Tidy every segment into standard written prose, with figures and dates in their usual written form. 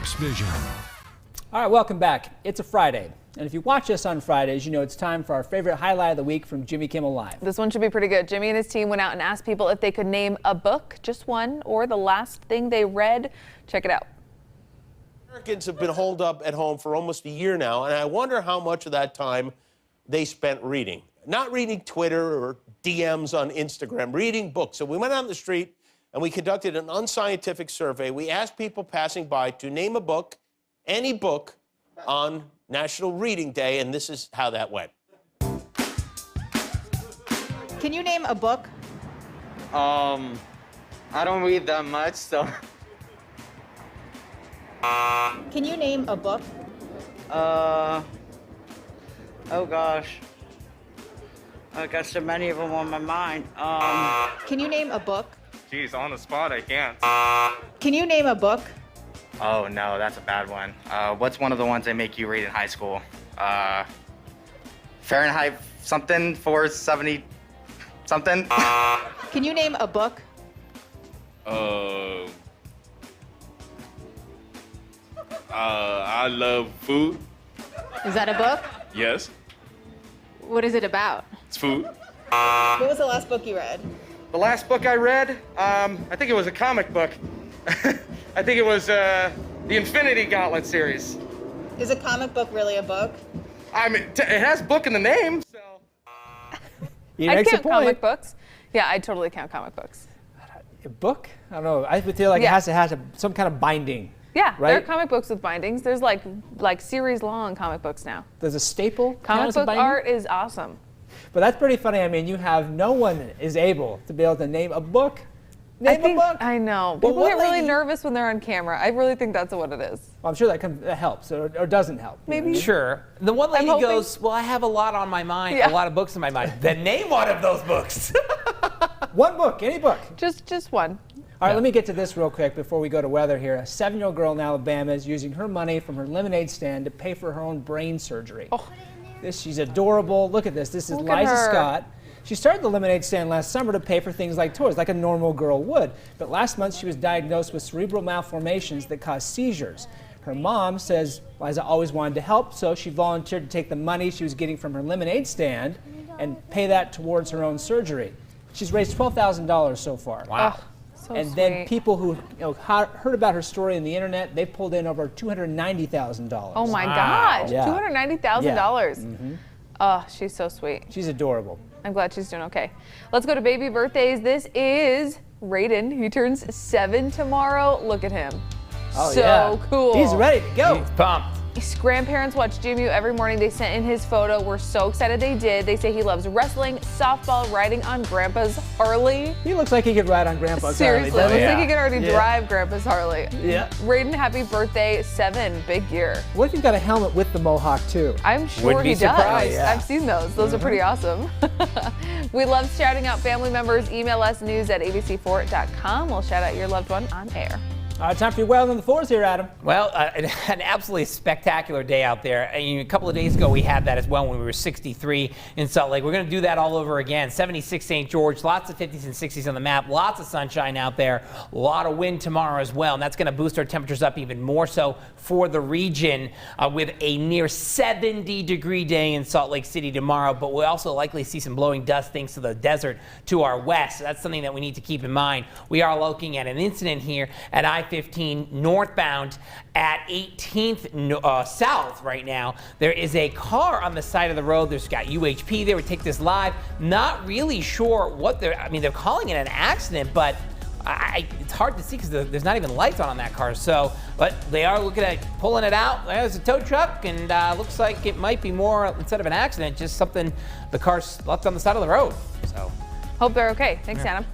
Next Vision. All right, welcome back. It's a Friday. And if you watch us on Fridays, you know it's time for our favorite highlight of the week from Jimmy Kimmel Live. This one should be pretty good. Jimmy and his team went out and asked people if they could name a book, just one, or the last thing they read. Check it out. Americans have been holed up at home for almost a year now, and I wonder how much of that time they spent reading. Not reading Twitter or DMs on Instagram, reading books. So we went out on the street and we conducted an unscientific survey. We asked people passing by to name a book, any book, on National Reading Day, and this is how that went. Can you name a book? I don't read that much, so. Can you name a book? Oh gosh. I got so many of them on my mind. Can you name a book? Geez, on the spot, I can't. Can you name a book? Oh no, that's a bad one. What's one of the ones they make you read in high school? Fahrenheit something, 470 something? Can you name a book? I love food. Is that a book? Yes, What is it about? it's food. What was the last book you read? The last book I read, I think it was a comic book. I think it was the Infinity Gauntlet series. Is a comic book really a book? I mean, it has book in the name, so. He I makes a count point. comic books. Yeah, I totally count comic books. A book? I don't know. I would feel like Yeah. it has to have some kind of binding. Yeah, there are Right? comic books with bindings. There's like series long comic books now. There's a staple. count Comic as a book binding? art is awesome. But that's pretty funny. I mean, you have no one is able to be able to name a book. Name a book. I know. Well, People what get really lady- nervous when they're on camera. I really think that's what it is. Well, I'm sure that helps or doesn't help. Maybe. Sure. The one lady hoping. goes, well, I have a lot on my mind, Yeah. a lot of books in my mind. Then name one of those books. One book, any book. Just one. All right, let me get to this real quick before we go to weather here. A 7-year-old girl in Alabama is using her money from her lemonade stand to pay for her own brain surgery. Oh. She's adorable. Look at this. This is Look at Liza her. Scott. She started the lemonade stand last summer to pay for things like toys, like a normal girl would. But last month she was diagnosed with cerebral malformations that cause seizures. Her mom says Liza always wanted to help, so she volunteered to take the money she was getting from her lemonade stand and pay that towards her own surgery. She's raised $12,000 so far. Wow. So And sweet. then people who heard about her story on the internet, they pulled in over $290,000. Oh my Wow. gosh, Yeah. $290,000. Oh, she's so sweet. She's adorable. I'm glad she's doing okay. Let's go to baby birthdays. This is Raiden. He turns 7 tomorrow. Look at him. Oh, so yeah. cool. He's ready to go. He's pumped. His grandparents watch JMU every morning. They sent in his photo. We're so excited they did. They say he loves wrestling, softball, riding on Grandpa's Harley. He looks like he could ride on Grandpa's Seriously, Harley. looks doesn't he? like he can already Yeah. drive Grandpa's Harley. Yeah. Raiden, happy birthday, 7, big year. What if he's got a helmet with the mohawk too? I'm sure Wouldn't be he does. surprised. Yeah. I've seen those. Those are pretty awesome. We love shouting out family members. Email us news@abc4.com. We'll shout out your loved one on air. All right, time for your well on the fours here, Adam. Well, an absolutely spectacular day out there. I mean, a couple of days ago, we had that as well when we were 63 in Salt Lake. We're going to do that all over again. 76 St. George, lots of 50s and 60s on the map, lots of sunshine out there, a lot of wind tomorrow as well, and that's going to boost our temperatures up even more so for the region with a near 70-degree day in Salt Lake City tomorrow, but we'll also likely see some blowing dust thanks to the desert to our west. So that's something that we need to keep in mind. We are looking at an incident here at I-15 northbound at 18th south right now. There is a car on the side of the road. There's got UHP there. We take this live. Not really sure what they're calling it an accident, but it's hard to see because there's not even lights on that car. So, but they are looking at pulling it out. There's a tow truck, and looks like it might be more, instead of an accident, just something the car's left on the side of the road. So. Hope they're okay. Thanks, Adam.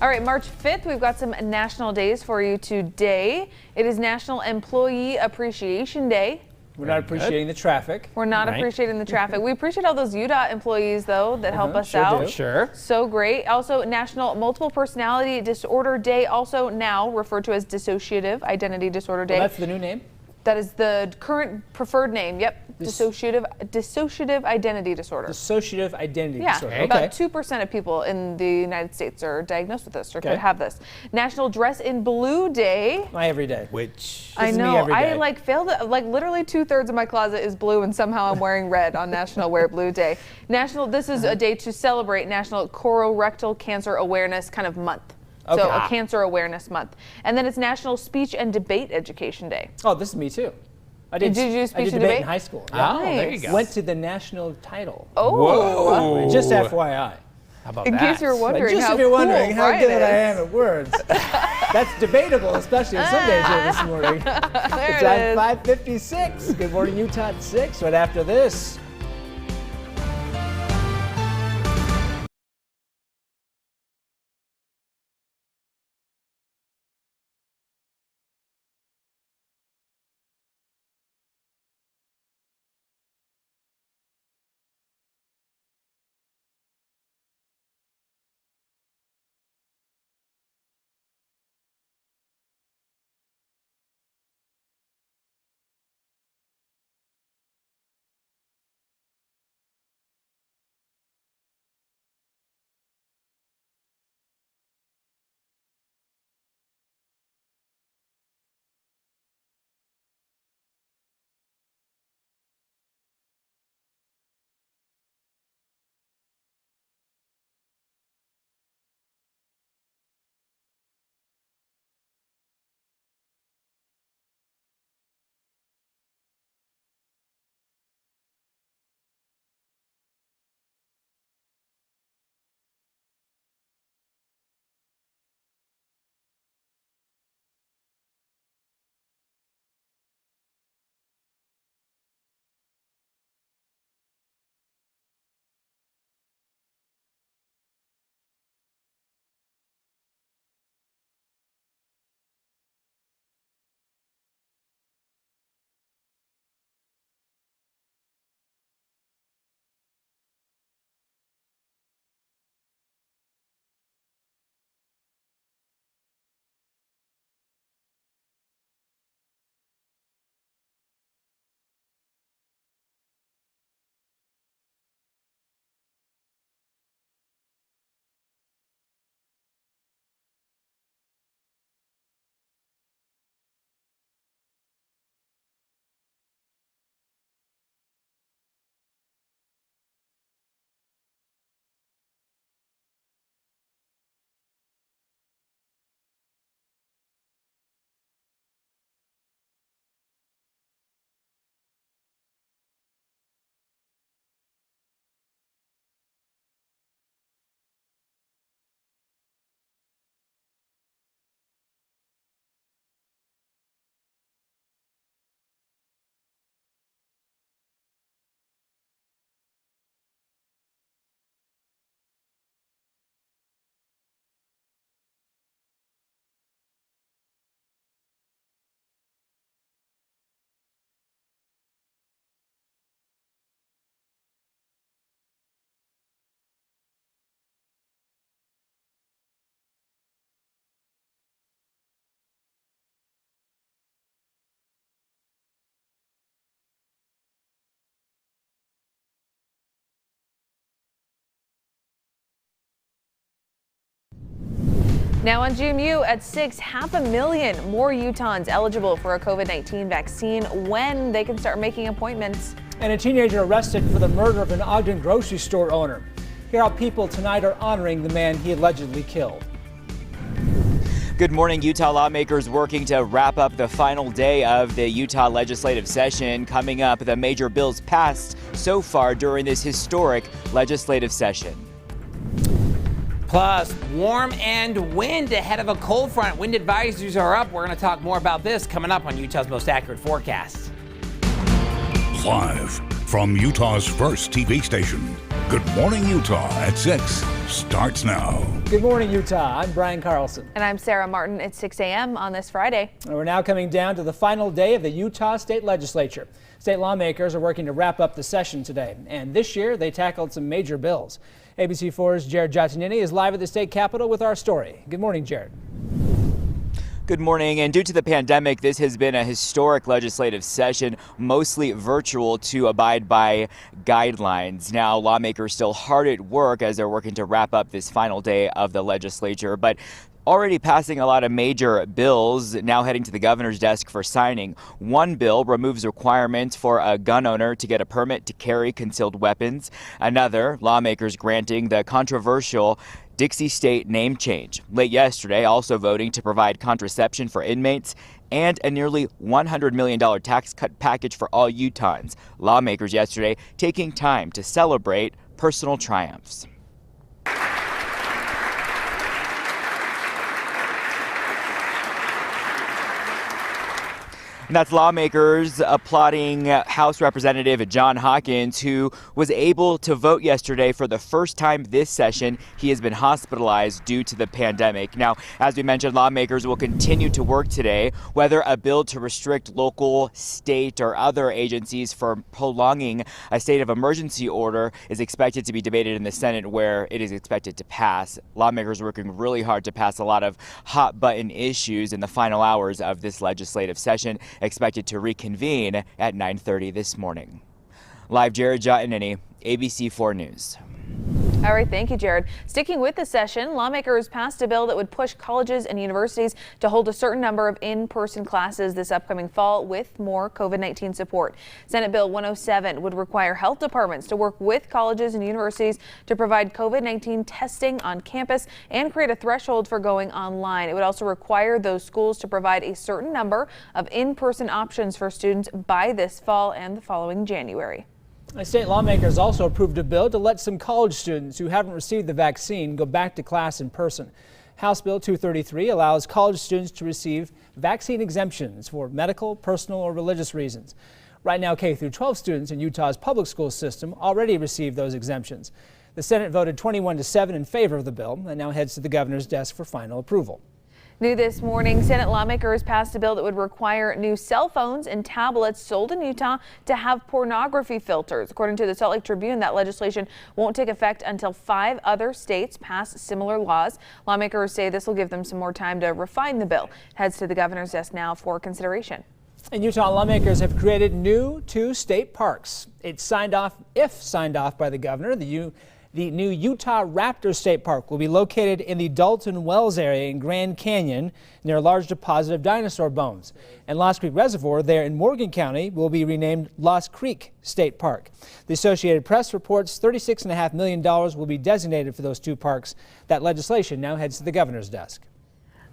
All right, March 5th, we've got some national days for you today. It is National Employee Appreciation Day. We're not appreciating the traffic. We're not Right. appreciating the traffic. We appreciate all those UDOT employees, though, that help us sure out. do. Sure. So great. Also, National Multiple Personality Disorder Day, also now referred to as Dissociative Identity Disorder Day. Well, that's the new name. That is the current preferred name. Yep. Dissociative identity disorder. Dissociative identity Yeah, disorder. about 2% of people in the United States are diagnosed with this or could have this. National Dress in Blue Day. My every day. Which I is me know. every day. I like failed. Like literally 2/3 of my closet is blue, and somehow I'm wearing red on National Wear Blue Day. This is a day to celebrate National Colorectal Cancer Awareness kind of month. Okay. So a cancer awareness month. And then it's National Speech and Debate Education Day. Oh, this is me too. Did you do speech I did and debate debate? in high school. Oh, there you go. Went to the national title. Oh. Whoa. Just FYI. How about In that? case you're wondering Just how if you're wondering cool how Brian good is. I am at words. That's debatable, especially on some days here this morning. There It's it at is. 5:56. Good morning, Utah at 6. Right after this. Now on GMU at 6, 500,000 more Utahns eligible for a COVID-19 vaccine when they can start making appointments. And a teenager arrested for the murder of an Ogden grocery store owner. Here how people tonight are honoring the man he allegedly killed. Good morning. Utah lawmakers working to wrap up the final day of the Utah legislative session. Coming up, the major bills passed so far during this historic legislative session. Plus, warm and wind ahead of a cold front. Wind advisories are up. We're going to talk more about this coming up on Utah's most accurate forecast. Live from Utah's first TV station, Good Morning Utah at 6 starts now. Good morning, Utah. I'm Brian Carlson. And I'm Sarah Martin. It's 6 a.m. on this Friday. And we're now coming down to the final day of the Utah State Legislature. State lawmakers are working to wrap up the session today. And this year, they tackled some major bills. ABC4's Jared Giacinini is live at the state capitol with our story. Good morning, Jared. Good morning. And due to the pandemic, this has been a historic legislative session, mostly virtual to abide by guidelines. Now, lawmakers still hard at work as they're working to wrap up this final day of the legislature, but already passing a lot of major bills, now heading to the governor's desk for signing. One bill removes requirements for a gun owner to get a permit to carry concealed weapons. Another, lawmakers granting the controversial Dixie State name change. Late yesterday, also voting to provide contraception for inmates and a nearly $100 million tax cut package for all Utahns. Lawmakers yesterday taking time to celebrate personal triumphs. And that's lawmakers applauding House Representative John Hawkins, who was able to vote yesterday for the first time this session. He has been hospitalized due to the pandemic. Now, as we mentioned, lawmakers will continue to work today, whether a bill to restrict local, state, or other agencies from prolonging a state of emergency order is expected to be debated in the Senate, where it is expected to pass. Lawmakers working really hard to pass a lot of hot button issues in the final hours of this legislative session, expected to reconvene at 9:30 this morning. Live, Jared Jottinini, ABC4 News. All right, thank you, Jared. Sticking with the session, lawmakers passed a bill that would push colleges and universities to hold a certain number of in-person classes this upcoming fall with more COVID-19 support. Senate Bill 107 would require health departments to work with colleges and universities to provide COVID-19 testing on campus and create a threshold for going online. It would also require those schools to provide a certain number of in-person options for students by this fall and the following January. State lawmakers also approved a bill to let some college students who haven't received the vaccine go back to class in person. House Bill 233 allows college students to receive vaccine exemptions for medical, personal, or religious reasons. Right now, K through 12 students in Utah's public school system already receive those exemptions. The Senate voted 21-7 in favor of the bill and now heads to the governor's desk for final approval. New this morning, Senate lawmakers passed a bill that would require new cell phones and tablets sold in Utah to have pornography filters. According to the Salt Lake Tribune, that legislation won't take effect until 5 other states pass similar laws. Lawmakers say this will give them some more time to refine the bill. It heads to the governor's desk now for consideration. And Utah lawmakers have created new 2 state parks. It's signed off by the governor. The new Utah Raptor State Park will be located in the Dalton Wells area in Grand Canyon near a large deposit of dinosaur bones. And Lost Creek Reservoir there in Morgan County will be renamed Lost Creek State Park. The Associated Press reports $36.5 million will be designated for those 2 parks. That legislation now heads to the governor's desk.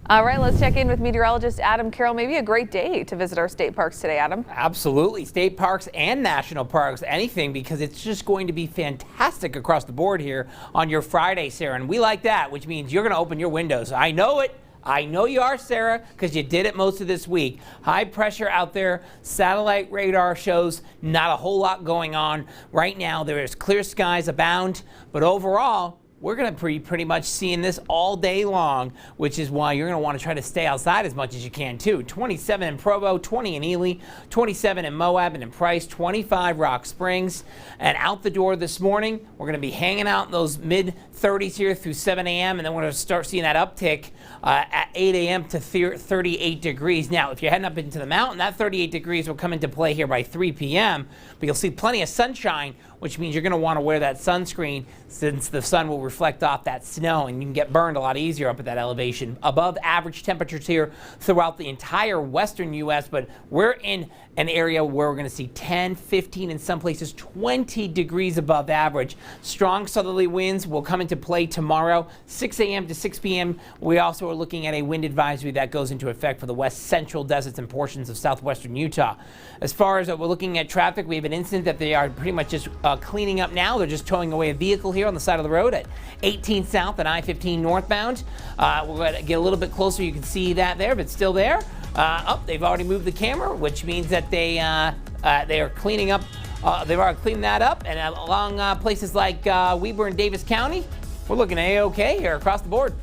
All right, let's check in with meteorologist Adam Carroll. Maybe a great day to visit our state parks today, Adam. Absolutely. State parks and national parks, anything, because it's just going to be fantastic across the board here on your Friday, Sarah. And we like that, which means you're going to open your windows. I know it. I know you are, Sarah, because you did it most of this week. High pressure out there. Satellite radar shows not a whole lot going on. Right now, there is clear skies abound. But overall, we're going to be pretty much seeing this all day long, which is why you're going to want to try to stay outside as much as you can, too. 27 in Provo, 20 in Ely, 27 in Moab and in Price, 25 Rock Springs. And out the door this morning, we're going to be hanging out in those mid-30s here through 7 a.m., and then we're going to start seeing that uptick at 8 a.m. to 38 degrees. Now, if you're heading up into the mountain, that 38 degrees will come into play here by 3 p.m., but you'll see plenty of sunshine, which means you're going to want to wear that sunscreen since the sun will reflect off that snow and you can get burned a lot easier up at that elevation. Above average temperatures here throughout the entire western U.S., but we're in an area where we're going to see 10, 15, in some places 20 degrees above average. Strong southerly winds will come into play tomorrow, 6 a.m. to 6 p.m. We also are looking at a wind advisory that goes into effect for the west central deserts and portions of southwestern Utah. As far as we're looking at traffic, we have an incident that they are pretty much just cleaning up now. They're just towing away a vehicle here on the side of the road at 18 south and I-15 northbound. We're going to get a little bit closer. You can see that there, but still there. They've already moved the camera, which means that they are cleaning up. They've already cleaned that up, and along places like Weber and Davis County, we're looking A-OK here across the board.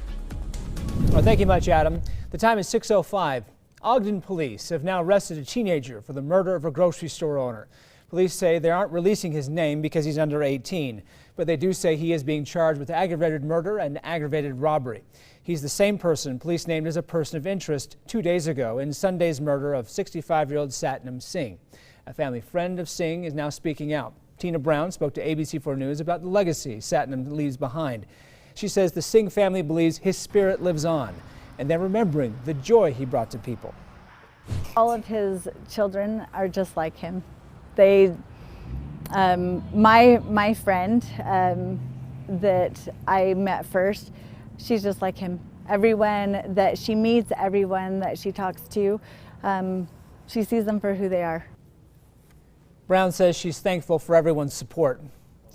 Well, thank you much, Adam. The time is 6:05. Ogden police have now arrested a teenager for the murder of a grocery store owner. Police say they aren't releasing his name because he's under 18, but they do say he is being charged with aggravated murder and aggravated robbery. He's the same person police named as a person of interest 2 days ago in Sunday's murder of 65-year-old Satnam Singh. A family friend of Singh is now speaking out. Tina Brown spoke to ABC4 News about the legacy Satnam leaves behind. She says the Singh family believes his spirit lives on, and they're remembering the joy he brought to people. All of his children are just like him. They, my friend that I met first, she's just like him. Everyone that she meets, everyone that she talks to, she sees them for who they are. Brown says she's thankful for everyone's support.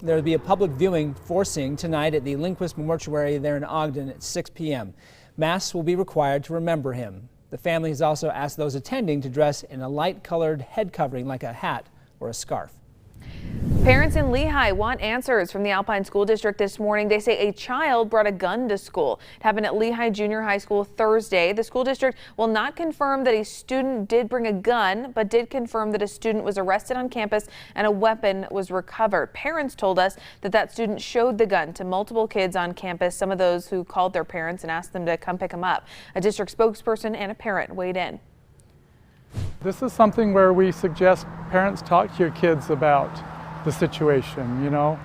There will be a public viewing for Singh tonight at the Lindquist Mortuary there in Ogden at 6 p.m. Mass will be required to remember him. The family has also asked those attending to dress in a light-colored head covering like a hat or a scarf. Parents in Lehigh want answers from the Alpine School District this morning. They say a child brought a gun to school. It happened at Lehigh Junior High School Thursday. The school district will not confirm that a student did bring a gun, but did confirm that a student was arrested on campus and a weapon was recovered. Parents told us that that student showed the gun to multiple kids on campus, some of those who called their parents and asked them to come pick him up. A district spokesperson and a parent weighed in. This is something where we suggest parents talk to your kids about the situation, you know.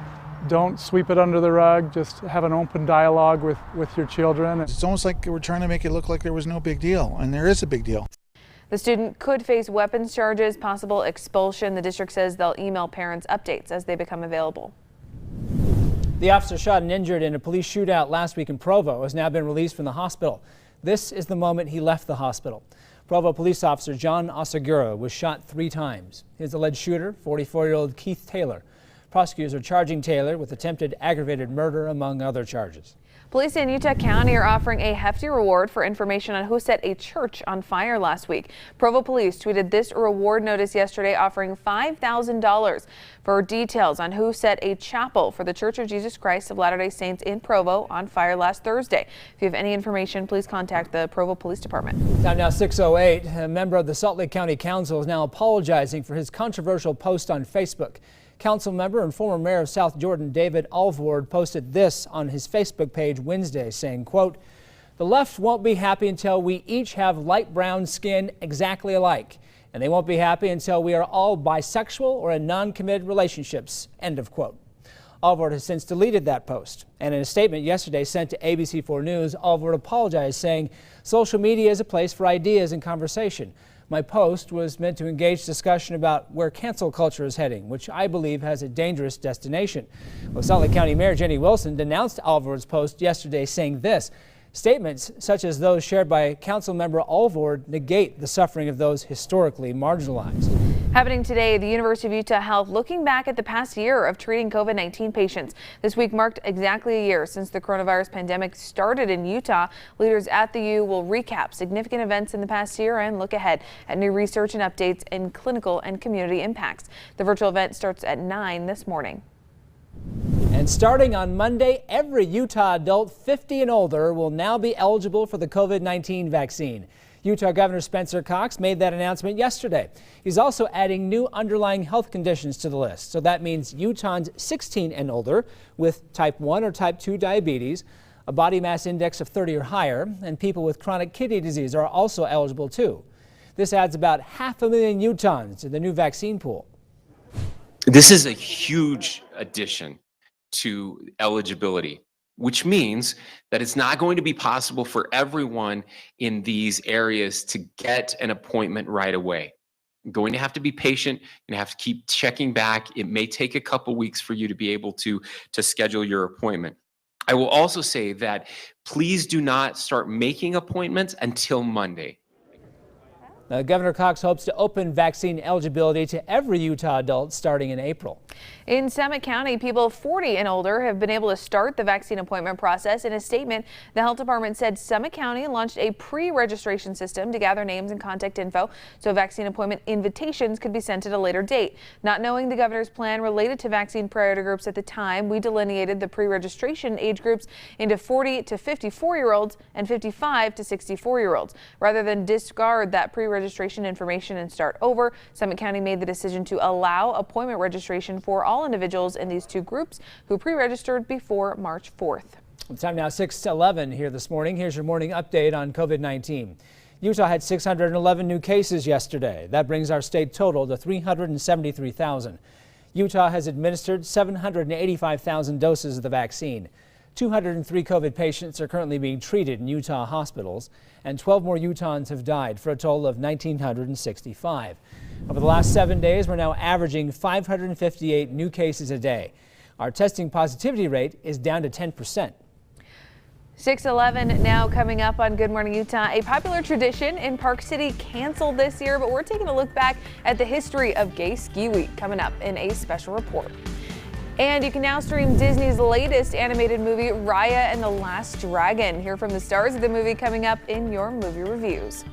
Don't sweep it under the rug, just have an open dialogue with your children. It's almost like we're trying to make it look like there was no big deal, and there is a big deal. The student could face weapons charges, possible expulsion. The district says they'll email parents updates as they become available. The officer shot and injured in a police shootout last week in Provo has now been released from the hospital. This is the moment he left the hospital. Provo police officer John Osagura was shot 3 times. His alleged shooter, 44-year-old Keith Taylor. Prosecutors are charging Taylor with attempted aggravated murder, among other charges. Police in Utah County are offering a hefty reward for information on who set a church on fire last week. Provo police tweeted this reward notice yesterday offering $5,000 for details on who set a chapel for the Church of Jesus Christ of Latter-day Saints in Provo on fire last Thursday. If you have any information, please contact the Provo Police Department. Time now 6:08. A member of the Salt Lake County Council is now apologizing for his controversial post on Facebook. Council member and former mayor of South Jordan, David Alvord, posted this on his Facebook page Wednesday, saying, quote, "The left won't be happy until we each have light brown skin exactly alike. And they won't be happy until we are all bisexual or in non-committed relationships," end of quote. Alvord has since deleted that post. And in a statement yesterday sent to ABC4 News, Alvord apologized, saying, "Social media is a place for ideas and conversation. My post was meant to engage discussion about where cancel culture is heading, which I believe has a dangerous destination." Well, Salt Lake County Mayor Jenny Wilson denounced Alvord's post yesterday, saying this: "Statements such as those shared by Council member Alvord negate the suffering of those historically marginalized." Happening today, the University of Utah Health looking back at the past year of treating COVID-19 patients. This week marked exactly a year since the coronavirus pandemic started in Utah. Leaders at the U will recap significant events in the past year and look ahead at new research and updates in clinical and community impacts. The virtual event starts at 9 this morning. And starting on Monday, every Utah adult 50 and older will now be eligible for the COVID-19 vaccine. Utah Governor Spencer Cox made that announcement yesterday. He's also adding new underlying health conditions to the list. So that means Utahns 16 and older with type 1 or type 2 diabetes, a body mass index of 30 or higher, and people with chronic kidney disease are also eligible too. This adds about 500,000 Utahns to the new vaccine pool. This is a huge addition to eligibility, which means that it's not going to be possible for everyone in these areas to get an appointment right away. You're going to have to be patient. You're going to have to keep checking back. It may take a couple weeks for you to be able to schedule your appointment. I will also say that please do not start making appointments until Monday. Governor Cox hopes to open vaccine eligibility to every Utah adult starting in April. In Summit County, people 40 and older have been able to start the vaccine appointment process. In a statement, the health department said Summit County launched a pre-registration system to gather names and contact info so vaccine appointment invitations could be sent at a later date. Not knowing the governor's plan related to vaccine priority groups at the time, we delineated the pre-registration age groups into 40 to 54-year-olds and 55 to 64-year-olds. Rather than discard that pre-registration pre-registration information and start over. Summit County made the decision to allow appointment registration for all individuals in these two groups who pre-registered before March 4th. It's time now 6:11 here this morning. Here's your morning update on COVID-19. Utah had 611 new cases yesterday. That brings our state total to 373,000. Utah has administered 785,000 doses of the vaccine. 203 COVID patients are currently being treated in Utah hospitals, and 12 more Utahns have died for a total of 1,965. Over the last 7 days, we're now averaging 558 new cases a day. Our testing positivity rate is down to 10%. 6:11 now coming up on Good Morning Utah. A popular tradition in Park City canceled this year, but we're taking a look back at the history of Gay Ski Week coming up in a special report. And you can now stream Disney's latest animated movie, Raya and the Last Dragon. Hear from the stars of the movie coming up in your movie reviews.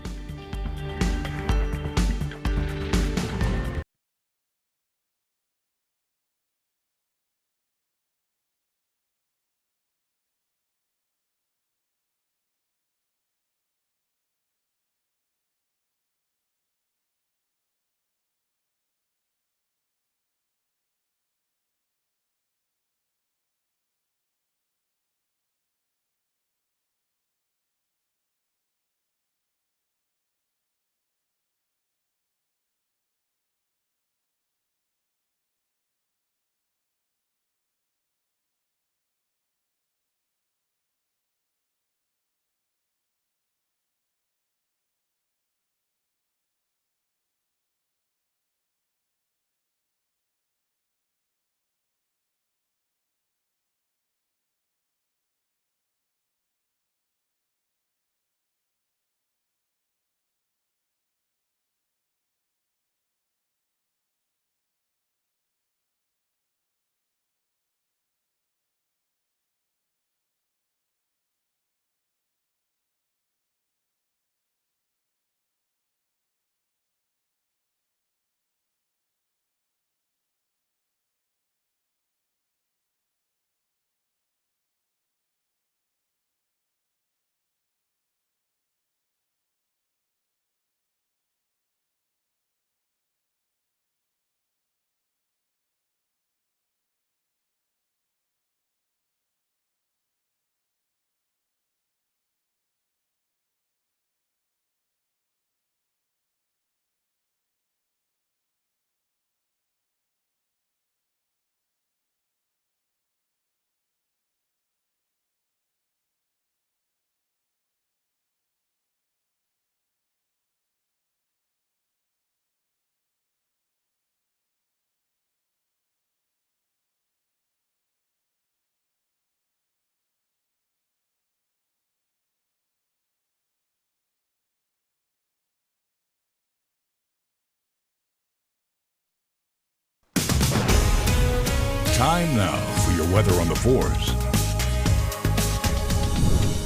Time now for your weather on the 4s.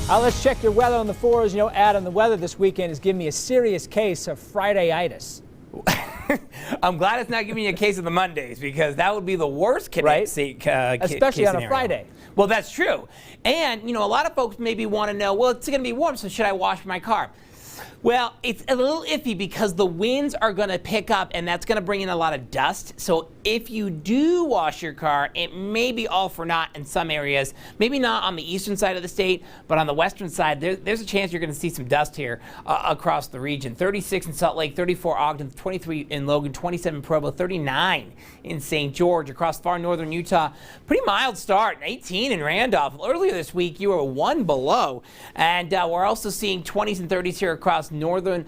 Let's check your weather on the 4s. You know, Adam, the weather this weekend is giving me a serious case of Friday-itis. I'm glad it's not giving you a case of the Mondays, because that would be the worst case, right? Especially on a Friday. Well, that's true. And, you know, a lot of folks maybe want to know, well, it's going to be warm, so should I wash my car? Well, it's a little iffy because the winds are going to pick up, and that's going to bring in a lot of dust. So if you do wash your car, it may be all for naught in some areas. Maybe not on the eastern side of the state, but on the western side, there's a chance you're going to see some dust here across the region. 36 in Salt Lake, 34 Ogden, 23 in Logan, 27 in Provo, 39 in St. George. Across far northern Utah, pretty mild start, 18 in Randolph. Earlier this week, you were 1 below. And we're also seeing 20s and 30s here across the northern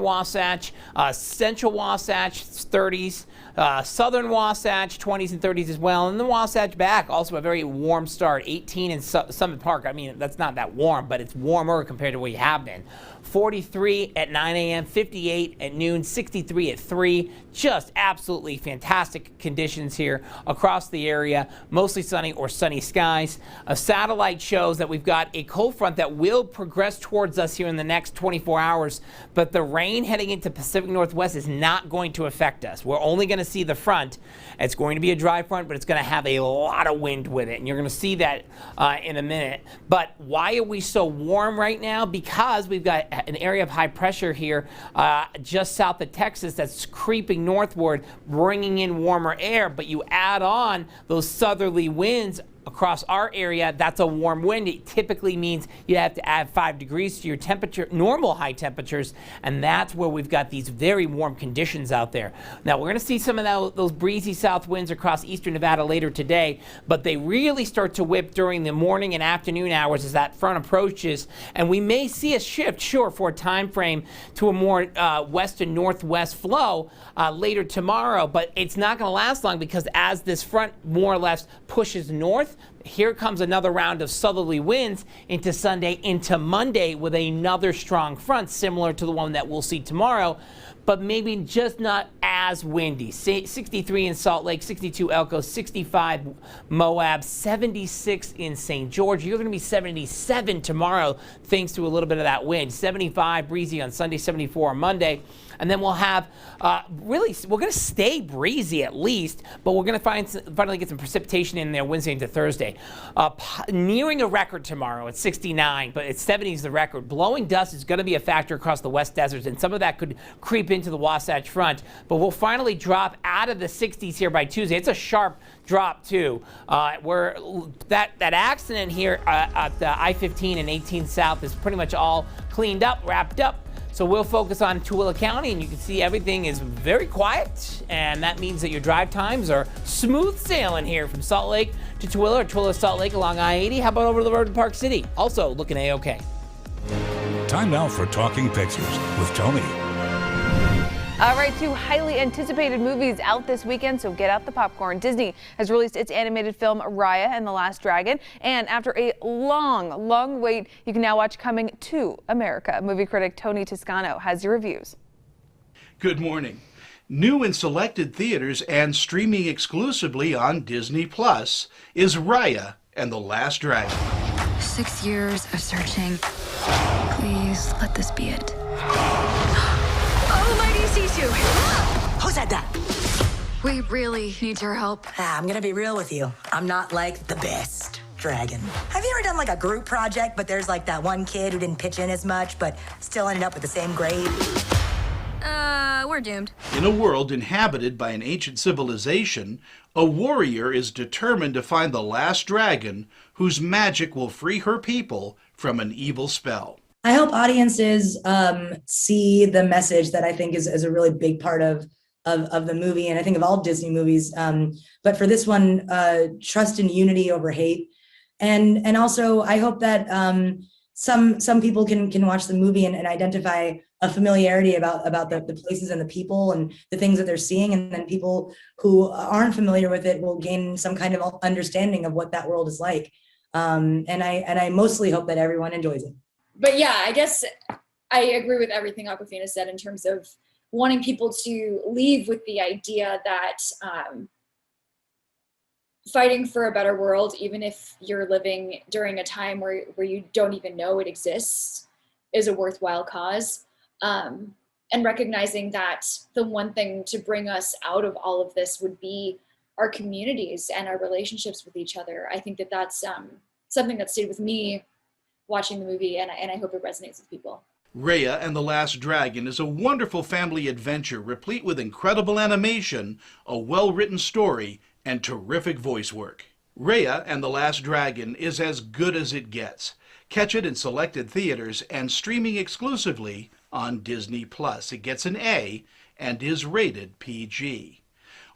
Wasatch, central Wasatch, 30s, southern Wasatch, 20s and 30s as well. And the Wasatch back, also a very warm start, 18 in Summit Park. I mean, that's not that warm, but it's warmer compared to what you have been. 43 at 9 a.m., 58 at noon, 63 at 3. Just absolutely fantastic conditions here across the area. Mostly sunny or sunny skies. A satellite shows that we've got a cold front that will progress towards us here in the next 24 hours, but the rain heading into Pacific Northwest is not going to affect us. We're only going to see the front. It's going to be a dry front, but it's going to have a lot of wind with it, and you're going to see that in a minute. But why are we so warm right now? Because we've got an area of high pressure here just south of Texas that's creeping northward, bringing in warmer air. But you add on those southerly winds across our area, that's a warm wind. It typically means you have to add 5 degrees to your temperature, normal high temperatures, and that's where we've got these very warm conditions out there. Now, we're going to see some of those breezy south winds across eastern Nevada later today, but they really start to whip during the morning and afternoon hours as that front approaches, and we may see a shift, sure, for a time frame to a more west and northwest flow later tomorrow, but it's not going to last long because as this front more or less pushes north, here comes another round of southerly winds into Sunday, into Monday with another strong front similar to the one that we'll see tomorrow, but maybe just not as windy. 63 in Salt Lake, 62 Elko, 65 Moab, 76 in St. George. You're going to be 77 tomorrow thanks to a little bit of that wind. 75 breezy on Sunday, 74 on Monday. And then we'll have, we're going to stay breezy at least, but we're going to finally get some precipitation in there Wednesday into Thursday. Nearing a record tomorrow at 69, but it's 70 is the record. Blowing dust is going to be a factor across the West Deserts, and some of that could creep into the Wasatch Front. But we'll finally drop out of the 60s here by Tuesday. It's a sharp drop, too. Where that accident here at the I-15 and 18 South is pretty much all cleaned up, wrapped up. So we'll focus on Tooele County, and you can see everything is very quiet, and that means that your drive times are smooth sailing here from Salt Lake to Tooele or Tooele to Salt Lake along I-80. How about over the road to Park City? Also looking A-OK. Time now for Talking Pictures with Tony. All right, 2 highly anticipated movies out this weekend, so get out the popcorn. Disney has released its animated film Raya and the Last Dragon, and after a long wait, you can now watch Coming to America. Movie critic Tony Toscano has your reviews. Good morning. New in selected theaters and streaming exclusively on Disney Plus is Raya and the Last Dragon. 6 years of searching. Please let this be it. Who said that? We really need your help. I'm gonna be real with you. I'm not like the best dragon. Have you ever done like a group project, but there's like that one kid who didn't pitch in as much, but still ended up with the same grade? We're doomed. In a world inhabited by an ancient civilization, a warrior is determined to find the last dragon whose magic will free her people from an evil spell. I hope audiences see the message that I think is a really big part of the movie, and I think of all Disney movies. But for this one, trust and unity over hate, and also I hope that some people can watch the movie and identify a familiarity about the places and the people and the things that they're seeing, and then people who aren't familiar with it will gain some kind of understanding of what that world is like. And I mostly hope that everyone enjoys it. But yeah, I guess I agree with everything Awkwafina said in terms of wanting people to leave with the idea that fighting for a better world, even if you're living during a time where you don't even know it exists, is a worthwhile cause. And recognizing that the one thing to bring us out of all of this would be our communities and our relationships with each other. I think that that's something that stayed with me watching the movie, and I hope it resonates with people. Raya and the Last Dragon is a wonderful family adventure replete with incredible animation, a well-written story, and terrific voice work. Raya and the Last Dragon is as good as it gets. Catch it in selected theaters and streaming exclusively on Disney Plus. It gets an A and is rated PG.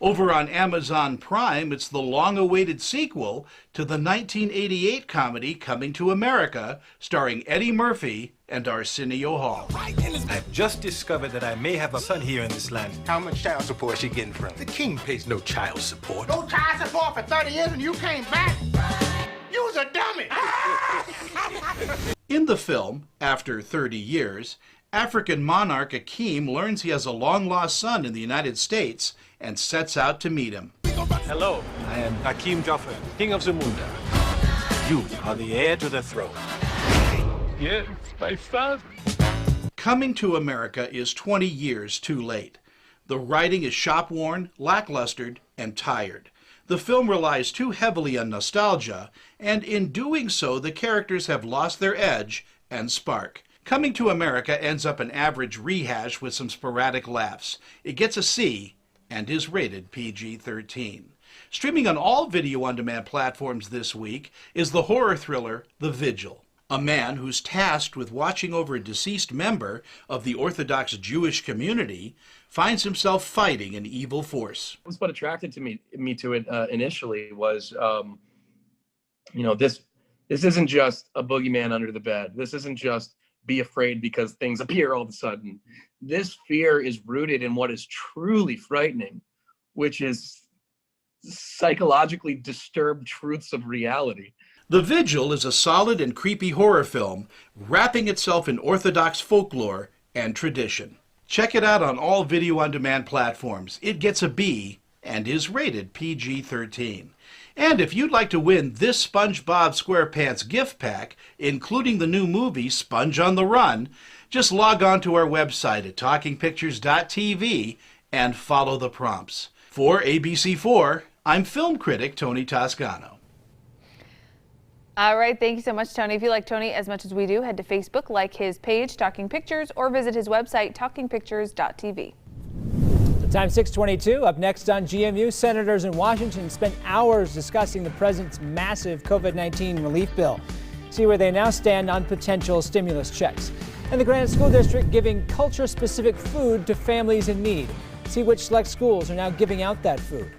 Over on Amazon Prime, it's the long-awaited sequel to the 1988 comedy Coming to America, starring Eddie Murphy and Arsenio Hall. I've just discovered that I may have a son here in this land. How much child support is she getting from? The king pays no child support. No child support for 30 years and you came back? You was a dummy! In the film, after 30 years, African monarch Akeem learns he has a long-lost son in the United States and sets out to meet him. Hello, I am Hakeem Jaffer, King of Zamunda. You are the heir to the throne. Yes, my son. Coming to America is 20 years too late. The writing is shop-worn, lacklustered, and tired. The film relies too heavily on nostalgia, and in doing so, the characters have lost their edge and spark. Coming to America ends up an average rehash with some sporadic laughs. It gets a C and is rated PG-13. Streaming on all video-on-demand platforms this week is the horror thriller The Vigil. A man who's tasked with watching over a deceased member of the Orthodox Jewish community finds himself fighting an evil force. What attracted to me to it initially was, this isn't just a boogeyman under the bed. This isn't just be afraid because things appear all of a sudden. This fear is rooted in what is truly frightening, which is psychologically disturbed truths of reality. The Vigil is a solid and creepy horror film wrapping itself in Orthodox folklore and tradition. Check it out on all video-on-demand platforms. It gets a B and is rated PG-13. And if you'd like to win this SpongeBob SquarePants gift pack, including the new movie Sponge on the Run, just log on to our website at talkingpictures.tv and follow the prompts. For ABC4, I'm film critic Tony Toscano. All right, thank you so much, Tony. If you like Tony as much as we do, head to Facebook, like his page, Talking Pictures, or visit his website, talkingpictures.tv. Time 6:22. Up next on GMU, senators in Washington spent hours discussing the president's massive COVID-19 relief bill. See where they now stand on potential stimulus checks. And the Granite School District giving culture-specific food to families in need. See which select schools are now giving out that food.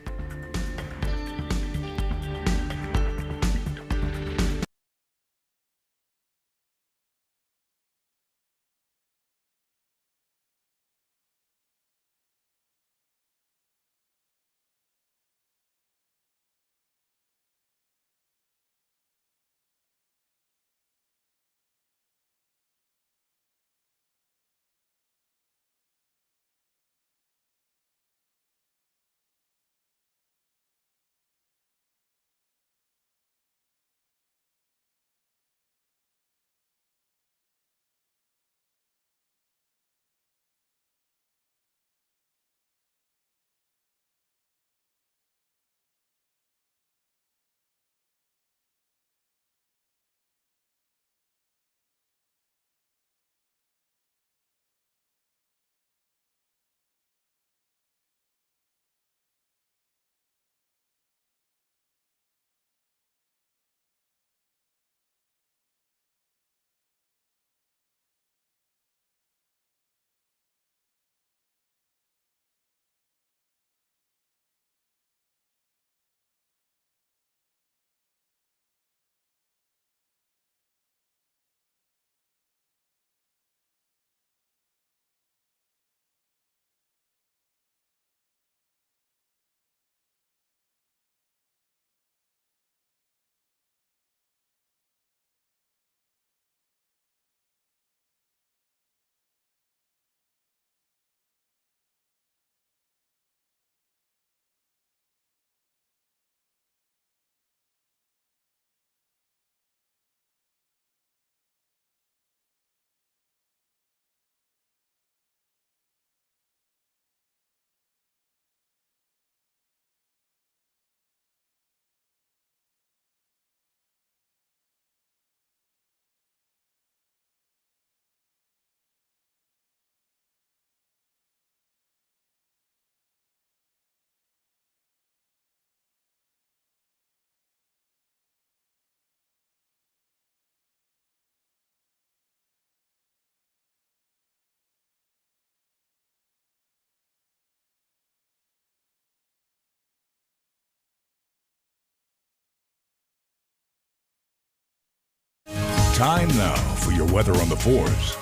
Time now for your weather on the 4s.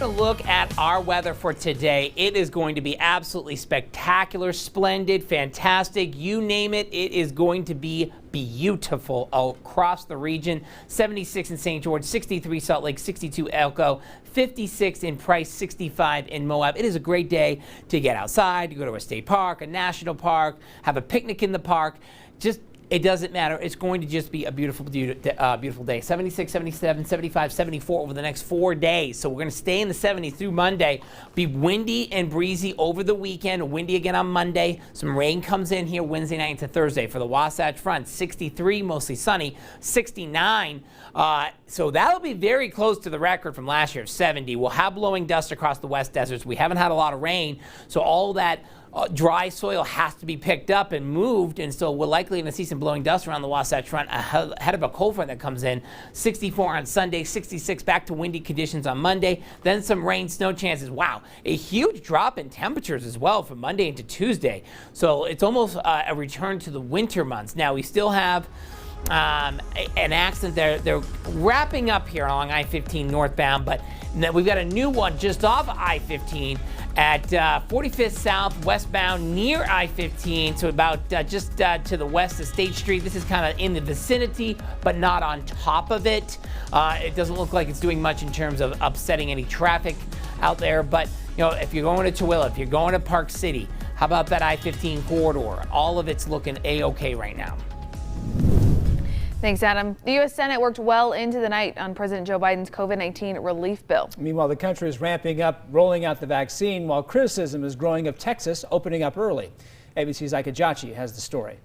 A look at our weather for today. It is going to be absolutely spectacular, splendid, fantastic. You name it, it is going to be beautiful across the region. 76 in St. George, 63 Salt Lake, 62 Elko, 56 in Price, 65 in Moab. It is a great day to get outside, to go to a state park, a national park, have a picnic in the park. Just it doesn't matter. It's going to just be a beautiful day. 76, 77, 75, 74 over the next 4 days. So we're going to stay in the 70s through Monday. Be windy and breezy over the weekend. Windy again on Monday. Some rain comes in here Wednesday night into Thursday. For the Wasatch Front, 63, mostly sunny. 69. So that'll be very close to the record from last year, 70. We'll have blowing dust across the West Deserts. We haven't had a lot of rain, so all that dry soil has to be picked up and moved, and so we're likely going to see some blowing dust around the Wasatch Front ahead of a cold front that comes in. 64 on Sunday, 66 back to windy conditions on Monday, then some rain, snow chances. Wow, a huge drop in temperatures as well from Monday into Tuesday. So it's almost a return to the winter months. Now we still have an accident there. They're wrapping up here along I-15 northbound, but we've got a new one just off I-15 at 45th South westbound near I-15, so about just to the west of State Street. This is kind of in the vicinity, but not on top of it. It doesn't look like it's doing much in terms of upsetting any traffic out there, but you know, if you're going to Tooele, if you're going to Park City, how about that I-15 corridor? All of it's looking A-OK right now. Thanks, Adam. The U.S. Senate worked well into the night on President Joe Biden's COVID-19 relief bill. Meanwhile, the country is ramping up rolling out the vaccine, while criticism is growing of Texas opening up early. ABC's Ike Ajachi has the story.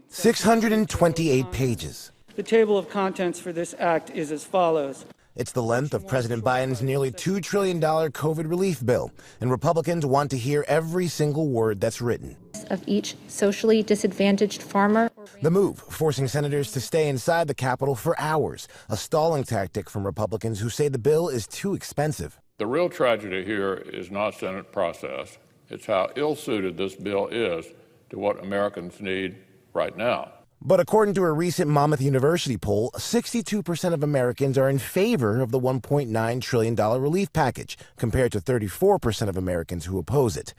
628 pages. The table of contents for this act is as follows. It's the length of President Biden's nearly $2 trillion COVID relief bill, and Republicans want to hear every single word that's written. Of each socially disadvantaged farmer. The move, forcing senators to stay inside the Capitol for hours, a stalling tactic from Republicans who say the bill is too expensive. The real tragedy here is not Senate process. It's how ill-suited this bill is to what Americans need right now. But according to a recent Monmouth University poll, 62% of Americans are in favor of the $1.9 trillion relief package, compared to 34% of Americans who oppose it.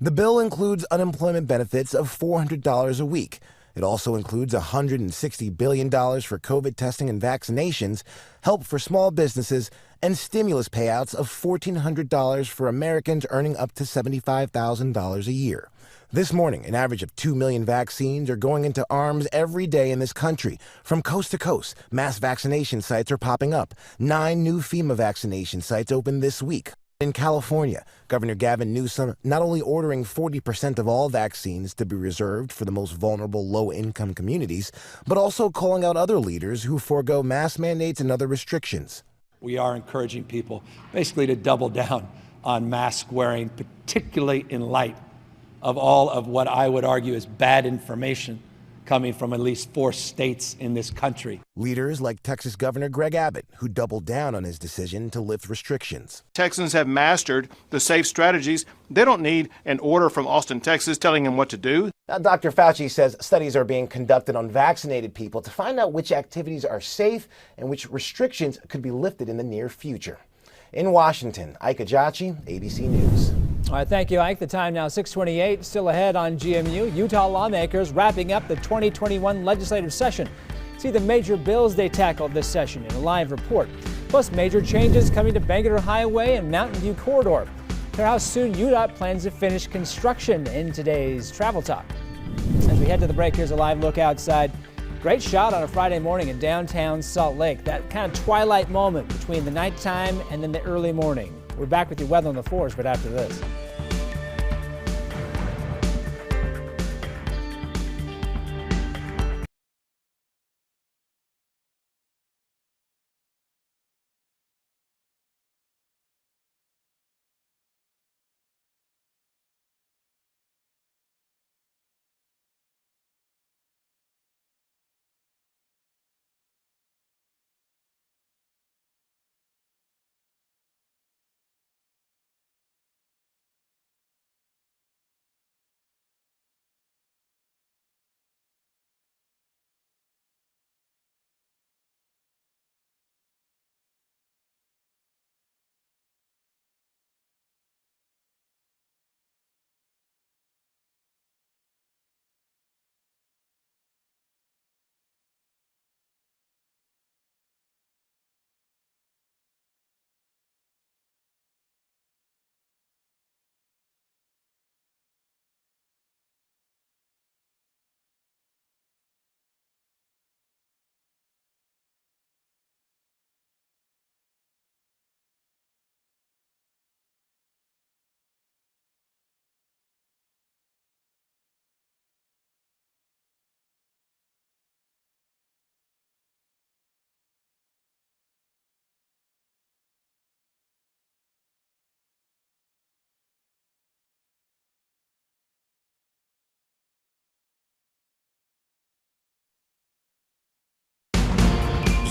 The bill includes unemployment benefits of $400 a week. It also includes $160 billion for COVID testing and vaccinations, help for small businesses, and stimulus payouts of $1,400 for Americans earning up to $75,000 a year. This morning, an average of 2 million vaccines are going into arms every day in this country. From coast to coast, mass vaccination sites are popping up. 9 new FEMA vaccination sites opened this week. In California, Governor Gavin Newsom not only ordering 40% of all vaccines to be reserved for the most vulnerable low-income communities, but also calling out other leaders who forego mask mandates and other restrictions. We are encouraging people basically to double down on mask wearing, particularly in light of all of what I would argue is bad information coming from at least 4 states in this country. Leaders like Texas Governor Greg Abbott, who doubled down on his decision to lift restrictions. Texans have mastered the safe strategies. They don't need an order from Austin, Texas telling them what to do. Now, Dr. Fauci says studies are being conducted on vaccinated people to find out which activities are safe and which restrictions could be lifted in the near future. In Washington, Ike Ajachi, ABC News. All right, thank you, Ike. The time now 6:28. Still ahead on GMU. Utah lawmakers wrapping up the 2021 legislative session. See the major bills they tackled this session in a live report. Plus major changes coming to Bangerter Highway and Mountain View Corridor. Hear how soon UDOT plans to finish construction in today's Travel Talk. As we head to the break, here's a live look outside. Great shot on a Friday morning in downtown Salt Lake. That kind of twilight moment between the nighttime and then the early morning. We're back with your weather on the 4s, but after this.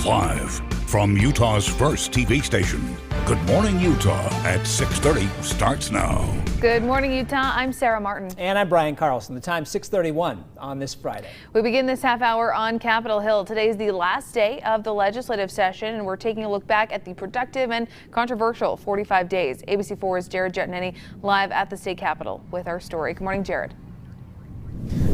Live from Utah's first TV station, Good Morning Utah at 6:30 starts now. Good morning, Utah. I'm Sarah Martin. And I'm Brian Carlson. The time 6:31 on this Friday. We begin this half hour on Capitol Hill. Today is the last day of the legislative session, and we're taking a look back at the productive and controversial 45 days. ABC4's Jared Jettinenny live at the state capitol with our story. Good morning, Jared.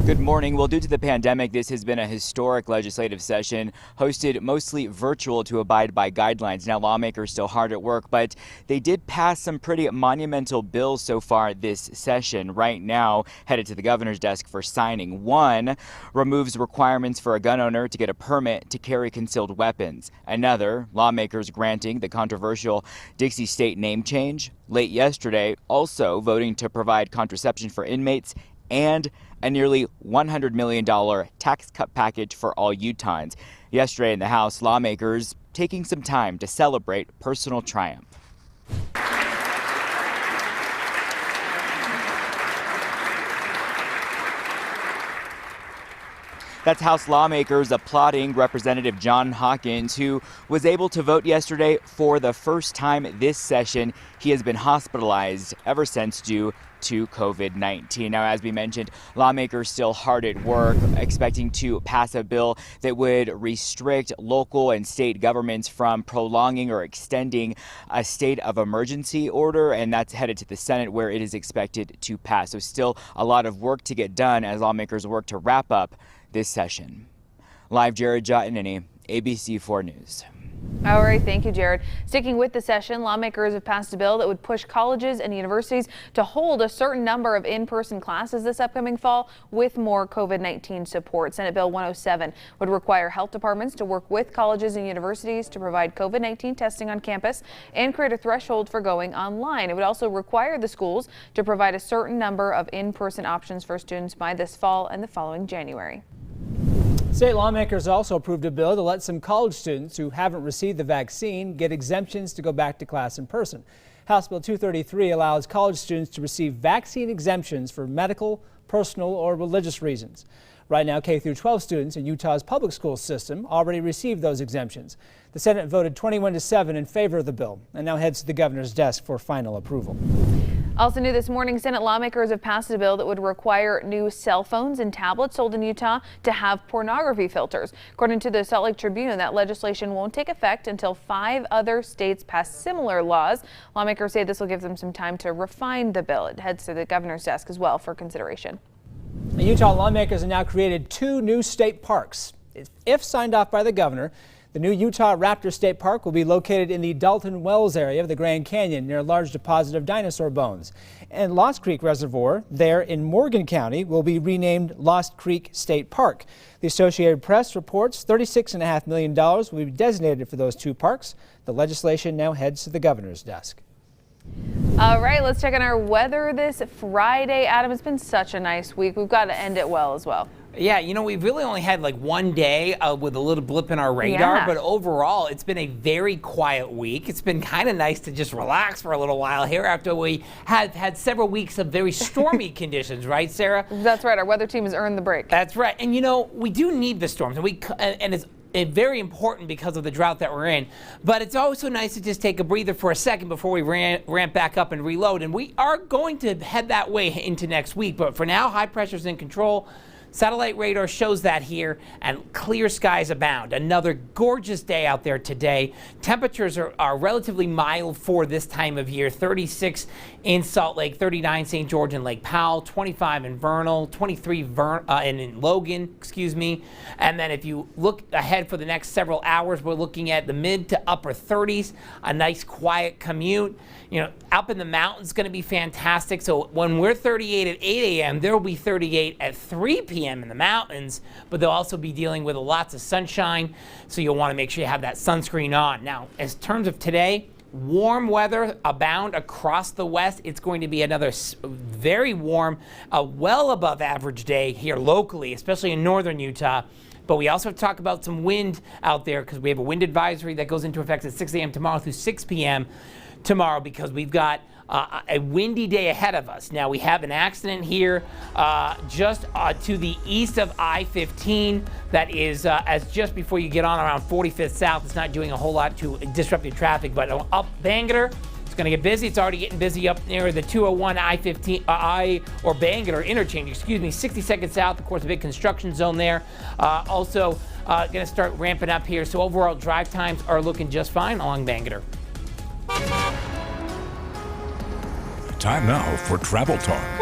Good morning. Well, due to the pandemic, this has been a historic legislative session, hosted mostly virtual to abide by guidelines. Now, lawmakers still hard at work, but they did pass some pretty monumental bills so far this session. Right now, headed to the governor's desk for signing. One removes requirements for a gun owner to get a permit to carry concealed weapons. Another, lawmakers granting the controversial Dixie State name change. Late yesterday, also voting to provide contraception for inmates and a nearly $100 million tax cut package for all Utahns. Yesterday in the House, lawmakers taking some time to celebrate personal triumph. That's House lawmakers applauding Representative John Hawkins, who was able to vote yesterday for the first time this session. He has been hospitalized ever since due to COVID-19. Now, as we mentioned, lawmakers still hard at work, expecting to pass a bill that would restrict local and state governments from prolonging or extending a state of emergency order, and that's headed to the Senate, where it is expected to pass. So still a lot of work to get done as lawmakers work to wrap up this session. Live, Jared Jettinenny, ABC4 News. All right, thank you, Jared. Sticking with the session, lawmakers have passed a bill that would push colleges and universities to hold a certain number of in-person classes this upcoming fall with more COVID-19 support. Senate Bill 107 would require health departments to work with colleges and universities to provide COVID-19 testing on campus and create a threshold for going online. It would also require the schools to provide a certain number of in-person options for students by this fall and the following January. State lawmakers also approved a bill to let some college students who haven't received the vaccine get exemptions to go back to class in person. House Bill 233 allows college students to receive vaccine exemptions for medical, personal, or religious reasons. Right now, K through 12 students in Utah's public school system already received those exemptions. The Senate voted 21-7 in favor of the bill and now heads to the governor's desk for final approval. Also new this morning, Senate lawmakers have passed a bill that would require new cell phones and tablets sold in Utah to have pornography filters. According to the Salt Lake Tribune, that legislation won't take effect until 5 other states pass similar laws. Lawmakers say this will give them some time to refine the bill. It heads to the governor's desk as well for consideration. Utah lawmakers have now created 2 new state parks. If signed off by the governor, the new Utah Raptor State Park will be located in the Dalton Wells area of the Grand Canyon near a large deposit of dinosaur bones. And Lost Creek Reservoir there in Morgan County will be renamed Lost Creek State Park. The Associated Press reports $36.5 million will be designated for those 2 parks. The legislation now heads to the governor's desk. All right, let's check on our weather this Friday. Adam, it's been such a nice week. We've got to end it well as well. Yeah, you know, we've really only had like one day with a little blip in our radar, but overall, it's been a very quiet week. It's been kind of nice to just relax for a little while here after we had several weeks of very stormy conditions, right, Sarah? That's right. Our weather team has earned the break. That's right. And, you know, we do need the storms, and it's very important because of the drought that we're in. But it's also nice to just take a breather for a second before we ramp back up and reload. And we are going to head that way into next week. But for now, high pressure's in control. Satellite radar shows that here, and clear skies abound. Another gorgeous day out there today. Temperatures are relatively mild for this time of year. 36 in Salt Lake, 39 St. George and Lake Powell, 25 in Vernal, 23 in Logan, And then if you look ahead for the next several hours, we're looking at the mid to upper 30s, a nice quiet commute. You know, up in the mountains going to be fantastic. So when we're 38 at 8 a.m., there will be 38 at 3 p.m. in the mountains, but they'll also be dealing with lots of sunshine. So you'll want to make sure you have that sunscreen on. Now, in terms of today, warm weather abound across the west. It's going to be another very warm, well above average day here locally, especially in northern Utah. But we also have to talk about some wind out there because we have a wind advisory that goes into effect at 6 a.m. tomorrow through 6 p.m. tomorrow because we've got a windy day ahead of us. Now, we have an accident here just to the east of I-15 that is as just before you get on around 45th South. It's not doing a whole lot to disrupt your traffic, but up Bangerter, it's going to get busy. It's already getting busy up near the 201 I-15 or Bangerter interchange, 60 south. Of course, a big construction zone there. Also going to start ramping up here. So overall drive times are looking just fine along Bangerter. Time now for Travel Talk.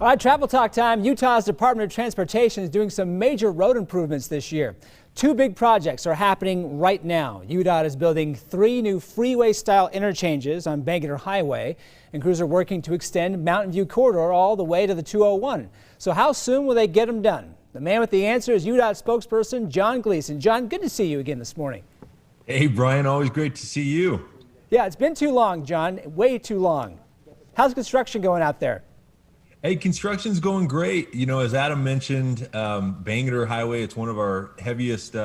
All right, Travel Talk time. Utah's Department of Transportation is doing some major road improvements this year. 2 big projects are happening right now. UDOT is building 3 new freeway-style interchanges on Bangerter Highway, and crews are working to extend Mountain View Corridor all the way to the 201. So how soon will they get them done? The man with the answer is UDOT spokesperson John Gleason. John, good to see you again this morning. Hey, Brian, always great to see you. Yeah, it's been too long, John, way too long. How's construction going out there? Hey, construction's going great. You know, as Adam mentioned, Bangerter Highway, it's one of our heaviest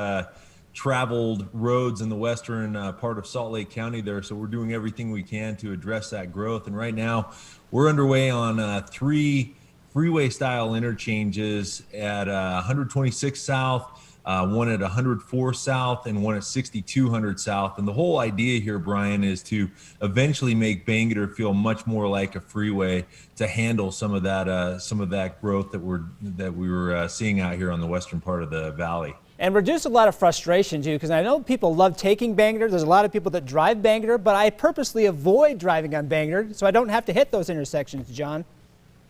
traveled roads in the western part of Salt Lake County there. So we're doing everything we can to address that growth. And right now we're underway on 3 freeway style interchanges at 126 South, one at 104 South and one at 6200 South. And the whole idea here, Brian, is to eventually make Bangerter feel much more like a freeway to handle some of that growth that we were seeing out here on the western part of the valley. And reduce a lot of frustration too, because I know people love taking Bangerter. There's a lot of people that drive Bangerter, but I purposely avoid driving on Bangerter so I don't have to hit those intersections, John.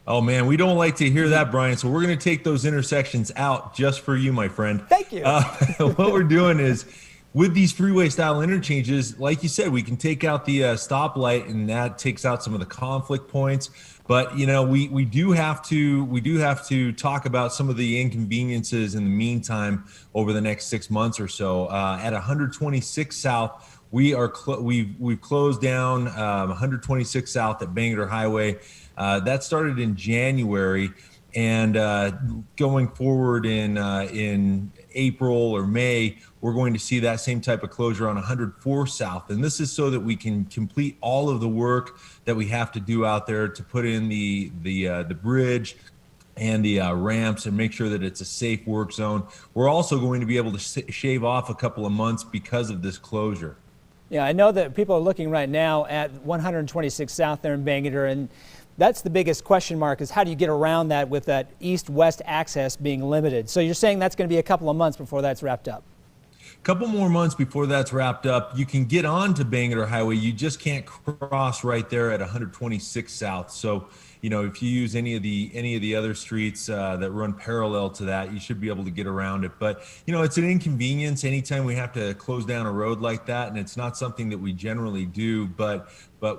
Oh man, we don't like to hear that, Brian. So we're going to take those intersections out just for you, my friend. Thank you. What we're doing is, with these freeway style interchanges, like you said, we can take out the stoplight, and that takes out some of the conflict points. But you know, we do have to talk about some of the inconveniences in the meantime over the next 6 months or so. At 126 South, we've closed down 126 South at Bangerter Highway. That started in January, and going forward in April or May, we're going to see that same type of closure on 104 South. And this is so that we can complete all of the work that we have to do out there to put in the bridge and the ramps and make sure that it's a safe work zone. We're also going to be able to shave off a couple of months because of this closure. Yeah, I know that people are looking right now at 126 South there in Bangerter, and that's the biggest question mark, is how do you get around that with that east-west access being limited? So you're saying that's going to be a couple of months before that's wrapped up? A couple more months before that's wrapped up. You can get on to Bangerter Highway. You just can't cross right there at 126 South. So, you know, if you use any of the other streets that run parallel to that, you should be able to get around it. But, you know, it's an inconvenience anytime we have to close down a road like that, and it's not something that we generally do, but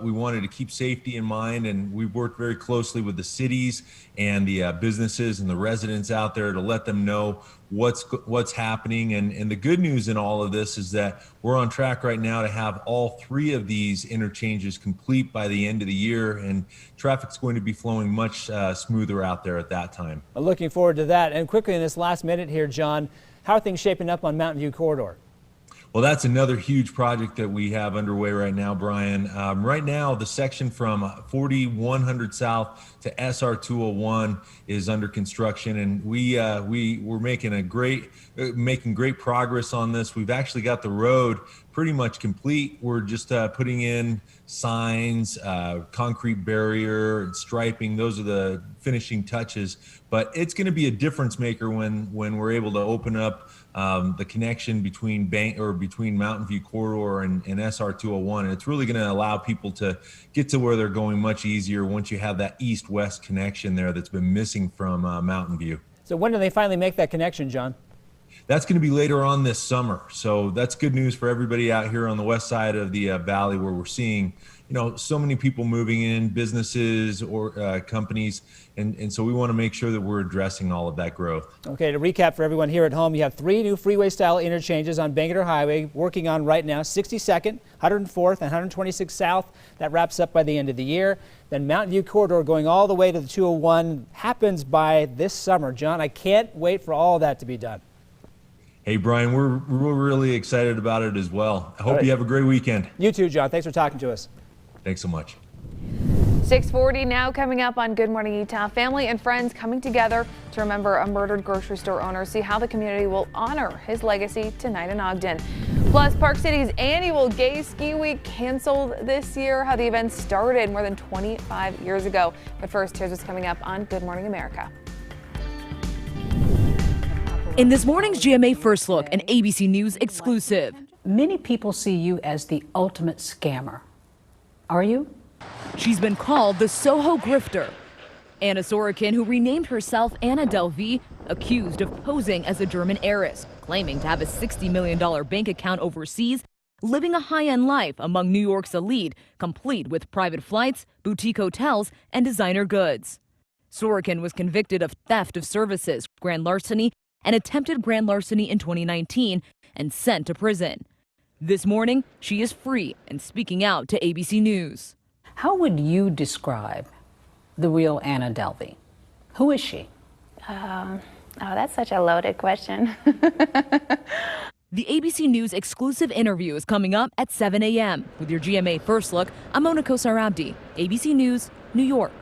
we wanted to keep safety in mind, and we've worked very closely with the cities and the businesses and the residents out there to let them know what's happening. And the good news in all of this is that we're on track right now to have all 3 of these interchanges complete by the end of the year, and traffic's going to be flowing much smoother out there at that time. I'm looking forward to that. And quickly in this last minute here, John, how are things shaping up on Mountain View Corridor? Well, that's another huge project that we have underway right now, Brian. Right now, the section from 4100 South to SR 201 is under construction, and we're making great progress on this. We've actually got the road pretty much complete. We're just putting in signs, concrete barrier, and striping. Those are the finishing touches. But it's going to be a difference maker when we're able to open up the connection between Mountain View Corridor and SR 201. And it's really going to allow people to get to where they're going much easier once you have that east-west connection there that's been missing from Mountain View. So when do they finally make that connection, John? That's going to be later on this summer. So that's good news for everybody out here on the west side of the valley, where we're seeing, you know, so many people moving in, businesses or companies. And so we want to make sure that we're addressing all of that growth. Okay, to recap for everyone here at home, you have 3 new freeway-style interchanges on Bangerter Highway working on right now, 62nd, 104th, and 126 South. That wraps up by the end of the year. Then Mountain View Corridor going all the way to the 201 happens by this summer. John, I can't wait for all of that to be done. Hey, Brian, we're really excited about it as well. I hope you have a great weekend. You too, John. Thanks for talking to us. Thanks so much. 6:40 now. Coming up on Good Morning Utah, family and friends coming together to remember a murdered grocery store owner. See how the community will honor his legacy tonight in Ogden. Plus, Park City's annual Gay Ski Week canceled this year. How the event started more than 25 years ago. But first, here's what's coming up on Good Morning America. In this morning's GMA First Look, an ABC News exclusive. Many people see you as the ultimate scammer. Are you? She's been called the Soho grifter. Anna Sorokin, who renamed herself Anna Delvey, accused of posing as a German heiress, claiming to have a $60 million bank account overseas, living a high-end life among New York's elite, complete with private flights, boutique hotels, and designer goods. Sorokin was convicted of theft of services, grand larceny, and attempted grand larceny in 2019 and sent to prison. This morning, she is free and speaking out to ABC News. How would you describe the real Anna Delvey? Who is she? Oh, that's such a loaded question. The ABC News exclusive interview is coming up at 7 a.m. With your GMA First Look, I'm Mona Kosar-Abdi, ABC News, New York.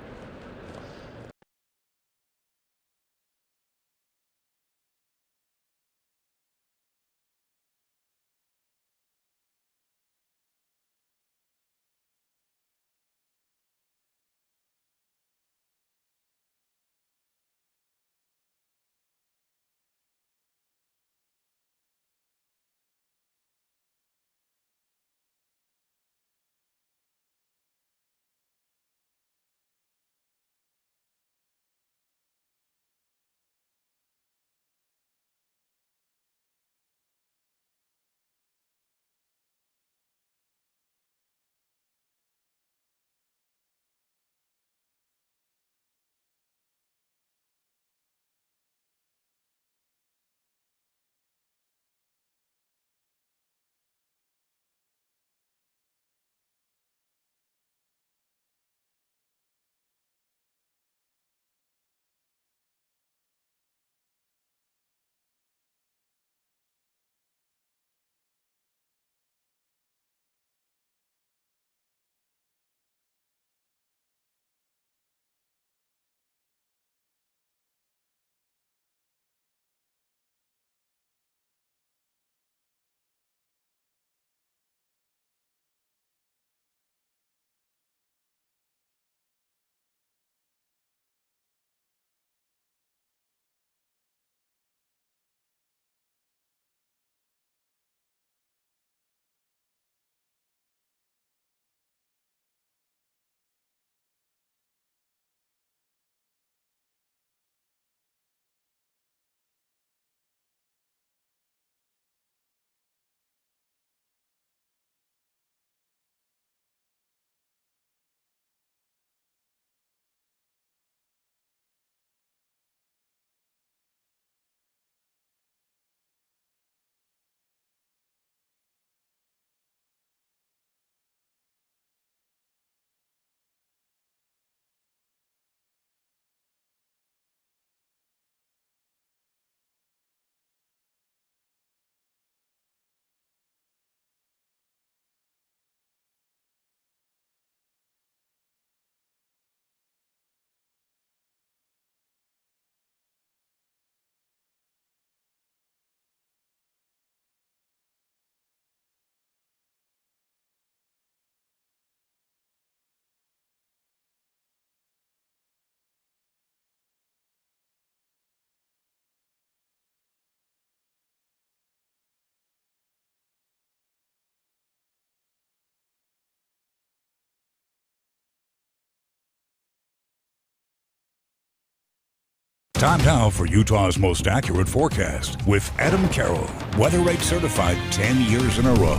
Time now for Utah's most accurate forecast with Adam Carroll, Weather Rate certified 10 years in a row.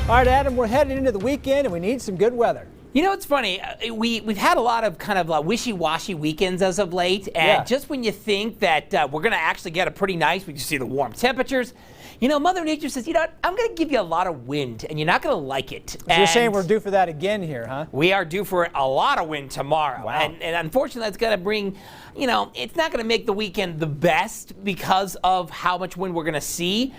All right, Adam, we're heading into the weekend and we need some good weather. You know, it's funny. We've had a lot of kind of wishy-washy weekends as of late, and just when you think that we're going to actually get a pretty nice, we can see the warm temperatures, Mother Nature says, I'm going to give you a lot of wind, and you're not going to like it. So you're saying we're due for that again here, huh? We are due for a lot of wind tomorrow. Wow. And unfortunately, that's going to bring, it's not going to make the weekend the best because of how much wind we're going to see.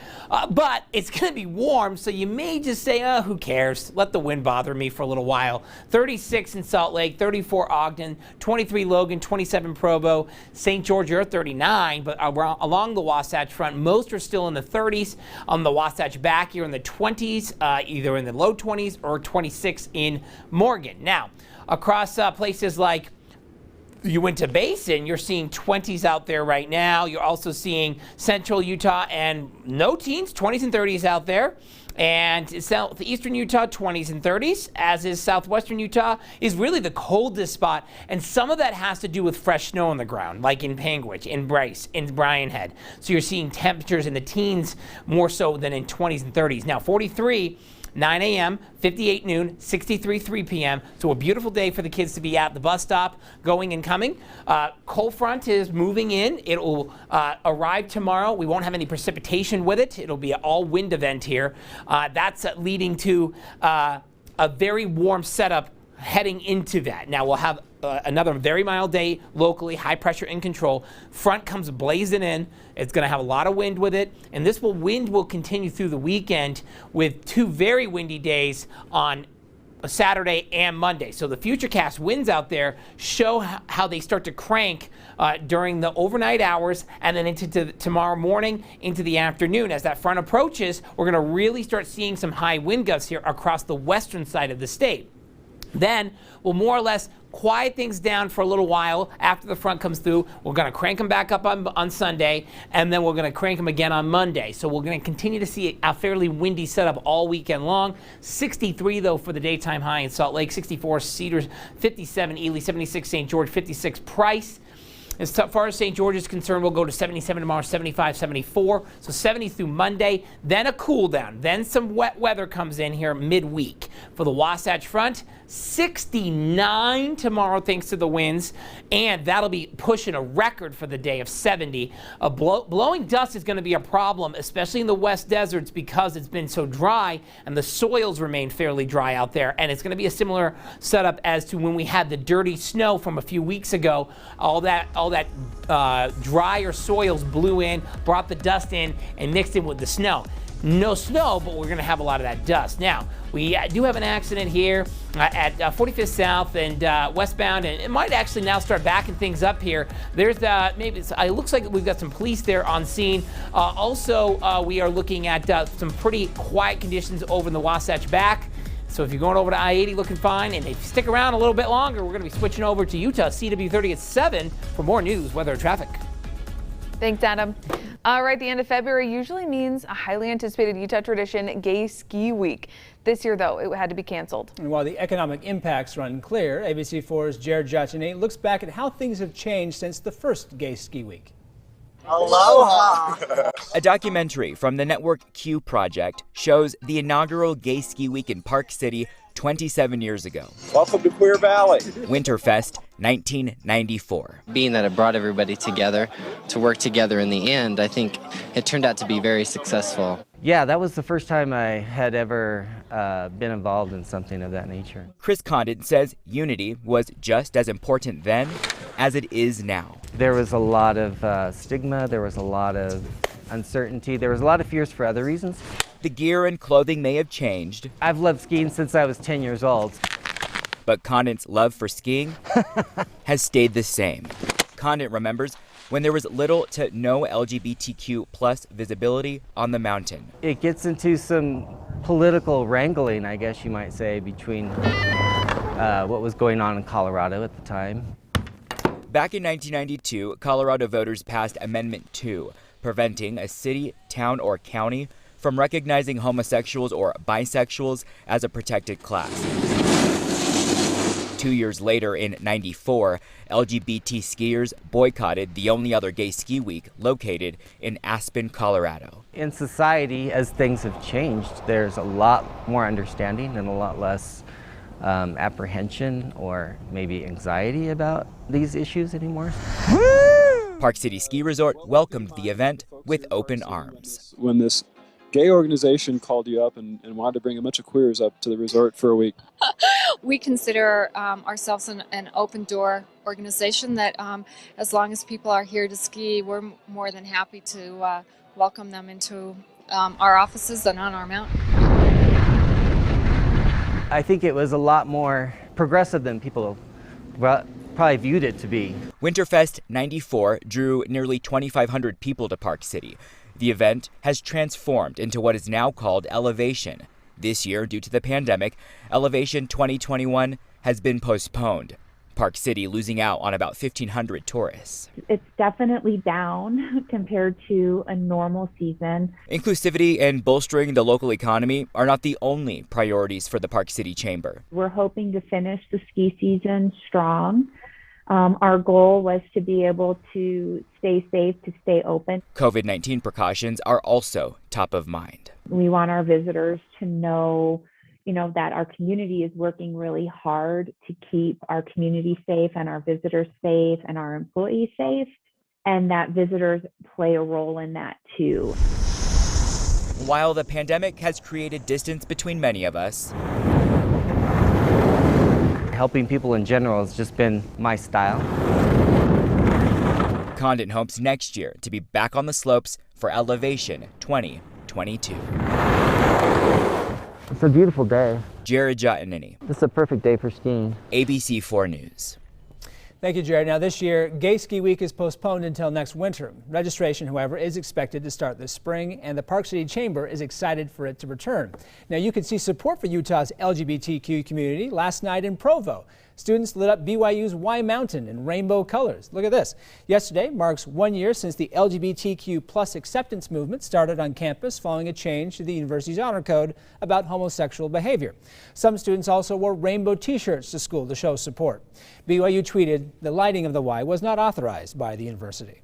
But it's going to be warm, so you may just say, who cares? Let the wind bother me for a little while. 36 in Salt Lake, 34 Ogden, 23 Logan, 27 Provo, St. George, you're 39, but along the Wasatch Front, most are still in the 30s. On the Wasatch back, you're in the 20s, either in the low 20s or 26 in Morgan. Now, across places like Uinta Basin, you're seeing 20s out there right now. You're also seeing central Utah and no teens, 20s and 30s out there. And southeastern Utah, 20s and 30s, as is southwestern Utah, is really the coldest spot. And some of that has to do with fresh snow on the ground, like in Panguitch, in Bryce, in Bryan Head. So you're seeing temperatures in the teens more so than in 20s and 30s. Now, 43, 9 a.m., 58 noon, 63, 3 p.m. So a beautiful day for the kids to be at the bus stop, going and coming. Cold front is moving in. It will arrive tomorrow. We won't have any precipitation with it. It'll be an all-wind event here. That's leading to a very warm setup heading into that. Now we'll have another very mild day locally, high pressure in control. Front comes blazing in. It's going to have a lot of wind with it, and wind will continue through the weekend with 2 very windy days on Saturday and Monday. So the futurecast winds out there show how they start to crank during the overnight hours and then into tomorrow morning into the afternoon. As that front approaches, we're going to really start seeing some high wind gusts here across the western side of the state. Then we'll more or less quiet things down for a little while after the front comes through. We're going to crank them back up on Sunday, and then we're going to crank them again on Monday. So we're going to continue to see a fairly windy setup all weekend long. 63, though, for the daytime high in Salt Lake, 64 Cedars, 57 Ely, 76 St. George, 56 Price. As far as St. George is concerned, we'll go to 77 tomorrow, 75, 74. So 70 through Monday, then a cool down. Then some wet weather comes in here midweek. For the Wasatch Front, 69 tomorrow thanks to the winds, and that'll be pushing a record for the day of 70. Blowing dust is going to be a problem, especially in the West Deserts, because it's been so dry and the soils remain fairly dry out there. And it's going to be a similar setup as to when we had the dirty snow from a few weeks ago. All that drier soils blew in, brought the dust in, and mixed in with the snow. No snow, but we're going to have a lot of that dust. Now, we do have an accident here at 45th South and westbound, and it might actually now start backing things up here. There's it looks like we've got some police there on scene. Also, we are looking at some pretty quiet conditions over in the Wasatch back. So if you're going over to I-80 looking fine, and if you stick around a little bit longer, we're going to be switching over to Utah CW30 at 7 for more news, weather, and traffic. Thanks, Adam. All right, the end of February usually means a highly anticipated Utah tradition, Gay Ski Week. This year, though, it had to be canceled. And while the economic impacts are unclear, ABC4's Jared Jachinay looks back at how things have changed since the first Gay Ski Week. Aloha! A documentary from the Network Q project shows the inaugural Gay Ski Week in Park City 27 years ago. Welcome to Queer Valley. Winterfest 1994. Being that it brought everybody together to work together in the end, I think it turned out to be very successful. Yeah, that was the first time I had ever been involved in something of that nature. Chris Condon says unity was just as important then as it is now. There was a lot of stigma, there was a lot of uncertainty, there was a lot of fears for other reasons. The gear and clothing may have changed. I've loved skiing since I was 10 years old. But Condon's love for skiing has stayed the same. Condon remembers when there was little to no LGBTQ plus visibility on the mountain. It gets into some political wrangling, I guess you might say, between what was going on in Colorado at the time. Back in 1992, Colorado voters passed Amendment 2, preventing a city, town, or county from recognizing homosexuals or bisexuals as a protected class. 2 years later, in '94, LGBT skiers boycotted the only other gay ski week located in Aspen, Colorado. In society, as things have changed, there's a lot more understanding and a lot less apprehension or maybe anxiety about these issues anymore. Park City Ski Resort welcomed the event with open arms. When this gay organization called you up and wanted to bring a bunch of queers up to the resort for a week. We consider ourselves an open door organization that as long as people are here to ski, we're more than happy to welcome them into our offices and on our mountain. I think it was a lot more progressive than people probably viewed it to be. Winterfest 94 drew nearly 2,500 people to Park City. The event has transformed into what is now called Elevation. This year, due to the pandemic, Elevation 2021 has been postponed. Park City losing out on about 1,500 tourists. It's definitely down compared to a normal season. Inclusivity and bolstering the local economy are not the only priorities for the Park City Chamber. We're hoping to finish the ski season strong. Our goal was to be able to stay safe, to stay open. COVID-19 precautions are also top of mind. We want our visitors to know, that our community is working really hard to keep our community safe and our visitors safe and our employees safe, and that visitors play a role in that too. While the pandemic has created distance between many of us, helping people in general has just been my style. Condon hopes next year to be back on the slopes for Elevation 2022. It's a beautiful day. Jared Giannini. This is a perfect day for skiing. ABC 4 News. Thank you, Jared. Now, this year, Gay Ski Week is postponed until next winter. Registration, however, is expected to start this spring, and the Park City Chamber is excited for it to return. Now, you could see support for Utah's LGBTQ community last night in Provo. Students lit up BYU's Y Mountain in rainbow colors. Look at this. Yesterday marks 1 year since the LGBTQ plus acceptance movement started on campus following a change to the university's honor code about homosexual behavior. Some students also wore rainbow t-shirts to school to show support. BYU tweeted the lighting of the Y was not authorized by the university.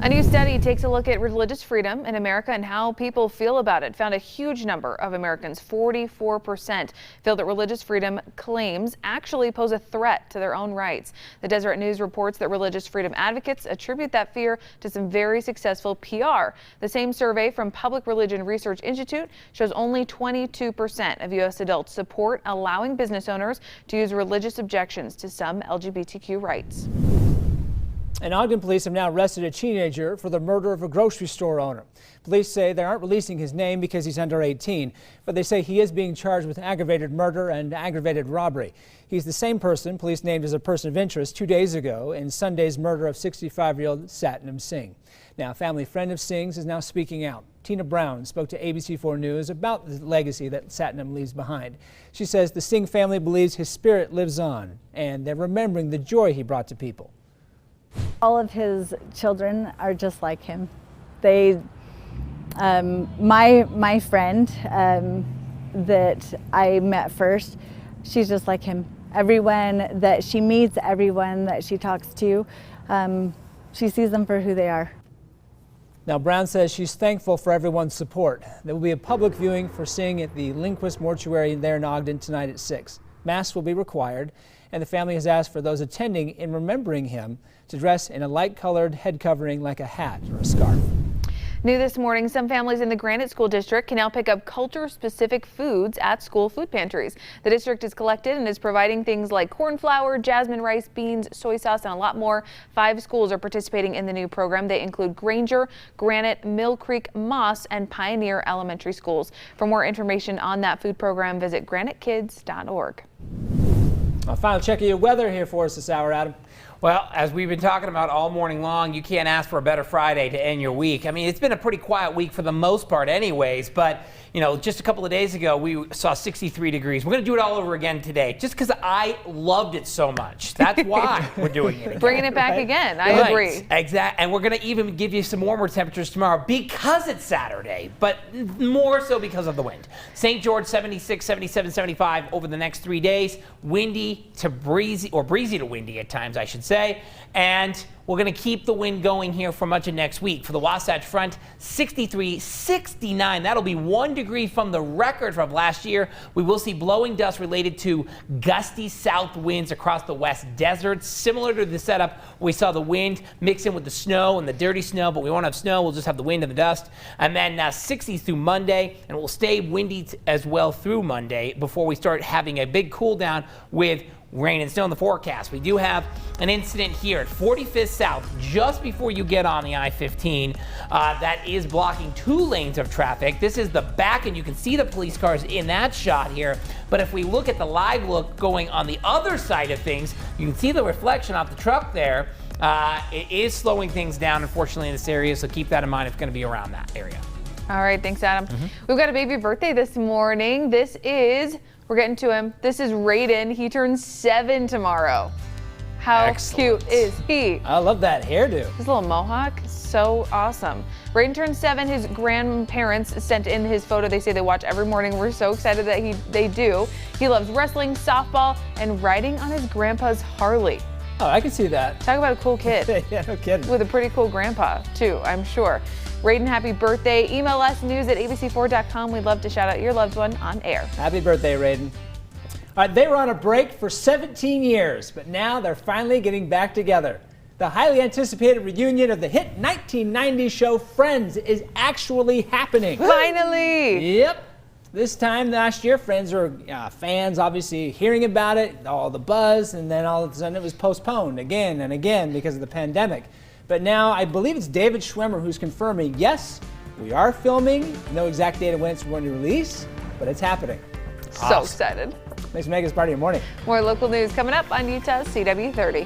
A new study takes a look at religious freedom in America and how people feel about it. Found a huge number of Americans, 44%, feel that religious freedom claims actually pose a threat to their own rights. The Deseret News reports that religious freedom advocates attribute that fear to some very successful PR. The same survey from Public Religion Research Institute shows only 22% of U.S. adults support allowing business owners to use religious objections to some LGBTQ rights. And Ogden police have now arrested a teenager for the murder of a grocery store owner. Police say they aren't releasing his name because he's under 18, but they say he is being charged with aggravated murder and aggravated robbery. He's the same person police named as a person of interest 2 days ago in Sunday's murder of 65-year-old Satnam Singh. Now, a family friend of Singh's is now speaking out. Tina Brown spoke to ABC4 News about the legacy that Satnam leaves behind. She says the Singh family believes his spirit lives on, and they're remembering the joy he brought to people. All of his children are just like him. They, my friend that I met first, she's just like him. Everyone that she meets, everyone that she talks to, she sees them for who they are. Now, Brown says she's thankful for everyone's support. There will be a public viewing for Singh at the Lindquist Mortuary there in Ogden tonight at 6. Masks will be required, and the family has asked for those attending in remembering him to dress in a light-colored head covering like a hat or a scarf. New this morning, some families in the Granite School District can now pick up culture-specific foods at school food pantries. The district is collected and is providing things like corn flour, jasmine rice, beans, soy sauce, and a lot more. 5 schools are participating in the new program. They include Granger, Granite, Mill Creek, Moss, and Pioneer Elementary Schools. For more information on that food program, visit granitekids.org. A final check of your weather here for us this hour, Adam. Well, as we've been talking about all morning long, you can't ask for a better Friday to end your week. I mean, it's been a pretty quiet week for the most part anyways, but, just a couple of days ago, we saw 63 degrees. We're going to do it all over again today, just because I loved it so much. That's why we're doing it again. Bringing it back again. I agree. Exactly. And we're going to even give you some warmer temperatures tomorrow because it's Saturday, but more so because of the wind. St. George, 76, 77, 75 over the next 3 days. Windy to breezy, or breezy to windy at times, I should say. And we're going to keep the wind going here for much of next week. For the Wasatch Front, 63, 69. That'll be 1 degree from the record from last year. We will see blowing dust related to gusty south winds across the West Desert, similar to the setup we saw the wind mix in with the snow and the dirty snow, but we won't have snow. We'll just have the wind and the dust. And then 60s through Monday, and it will stay windy as well through Monday before we start having a big cool down with rain and snow in the forecast. We do have an incident here at 45th South just before you get on the I-15 that is blocking 2 lanes of traffic. This is the back, and you can see the police cars in that shot here. But if we look at the live look going on the other side of things, you can see the reflection off the truck there. It is slowing things down, unfortunately, in this area, so keep that in mind if it's going to be around that area. All right, thanks, Adam. We've got a baby birthday this morning. We're getting to him. This is Raiden. He turns 7 tomorrow. How cute is he? I love that hairdo. His little mohawk, so awesome. Raiden turns 7. His grandparents sent in his photo. They say they watch every morning. We're so excited that they do. He loves wrestling, softball, and riding on his grandpa's Harley. Oh, I can see that. Talk about a cool kid. Yeah, no kidding. With a pretty cool grandpa, too, I'm sure. Raiden, happy birthday. Email us news@abc4.com. We'd love to shout out your loved one on air. Happy birthday, Raiden. All right, they were on a break for 17 years, but now they're finally getting back together. The highly anticipated reunion of the hit 1990s show Friends is actually happening. Finally! Yep. This time last year, Friends were fans obviously hearing about it, all the buzz, and then all of a sudden it was postponed again and again because of the pandemic. But now I believe it's David Schwimmer who's confirming, yes, we are filming. No exact date of when it's going to release, but it's happening. So excited. Thanks for making us part of your morning. More local news coming up on Utah's CW30.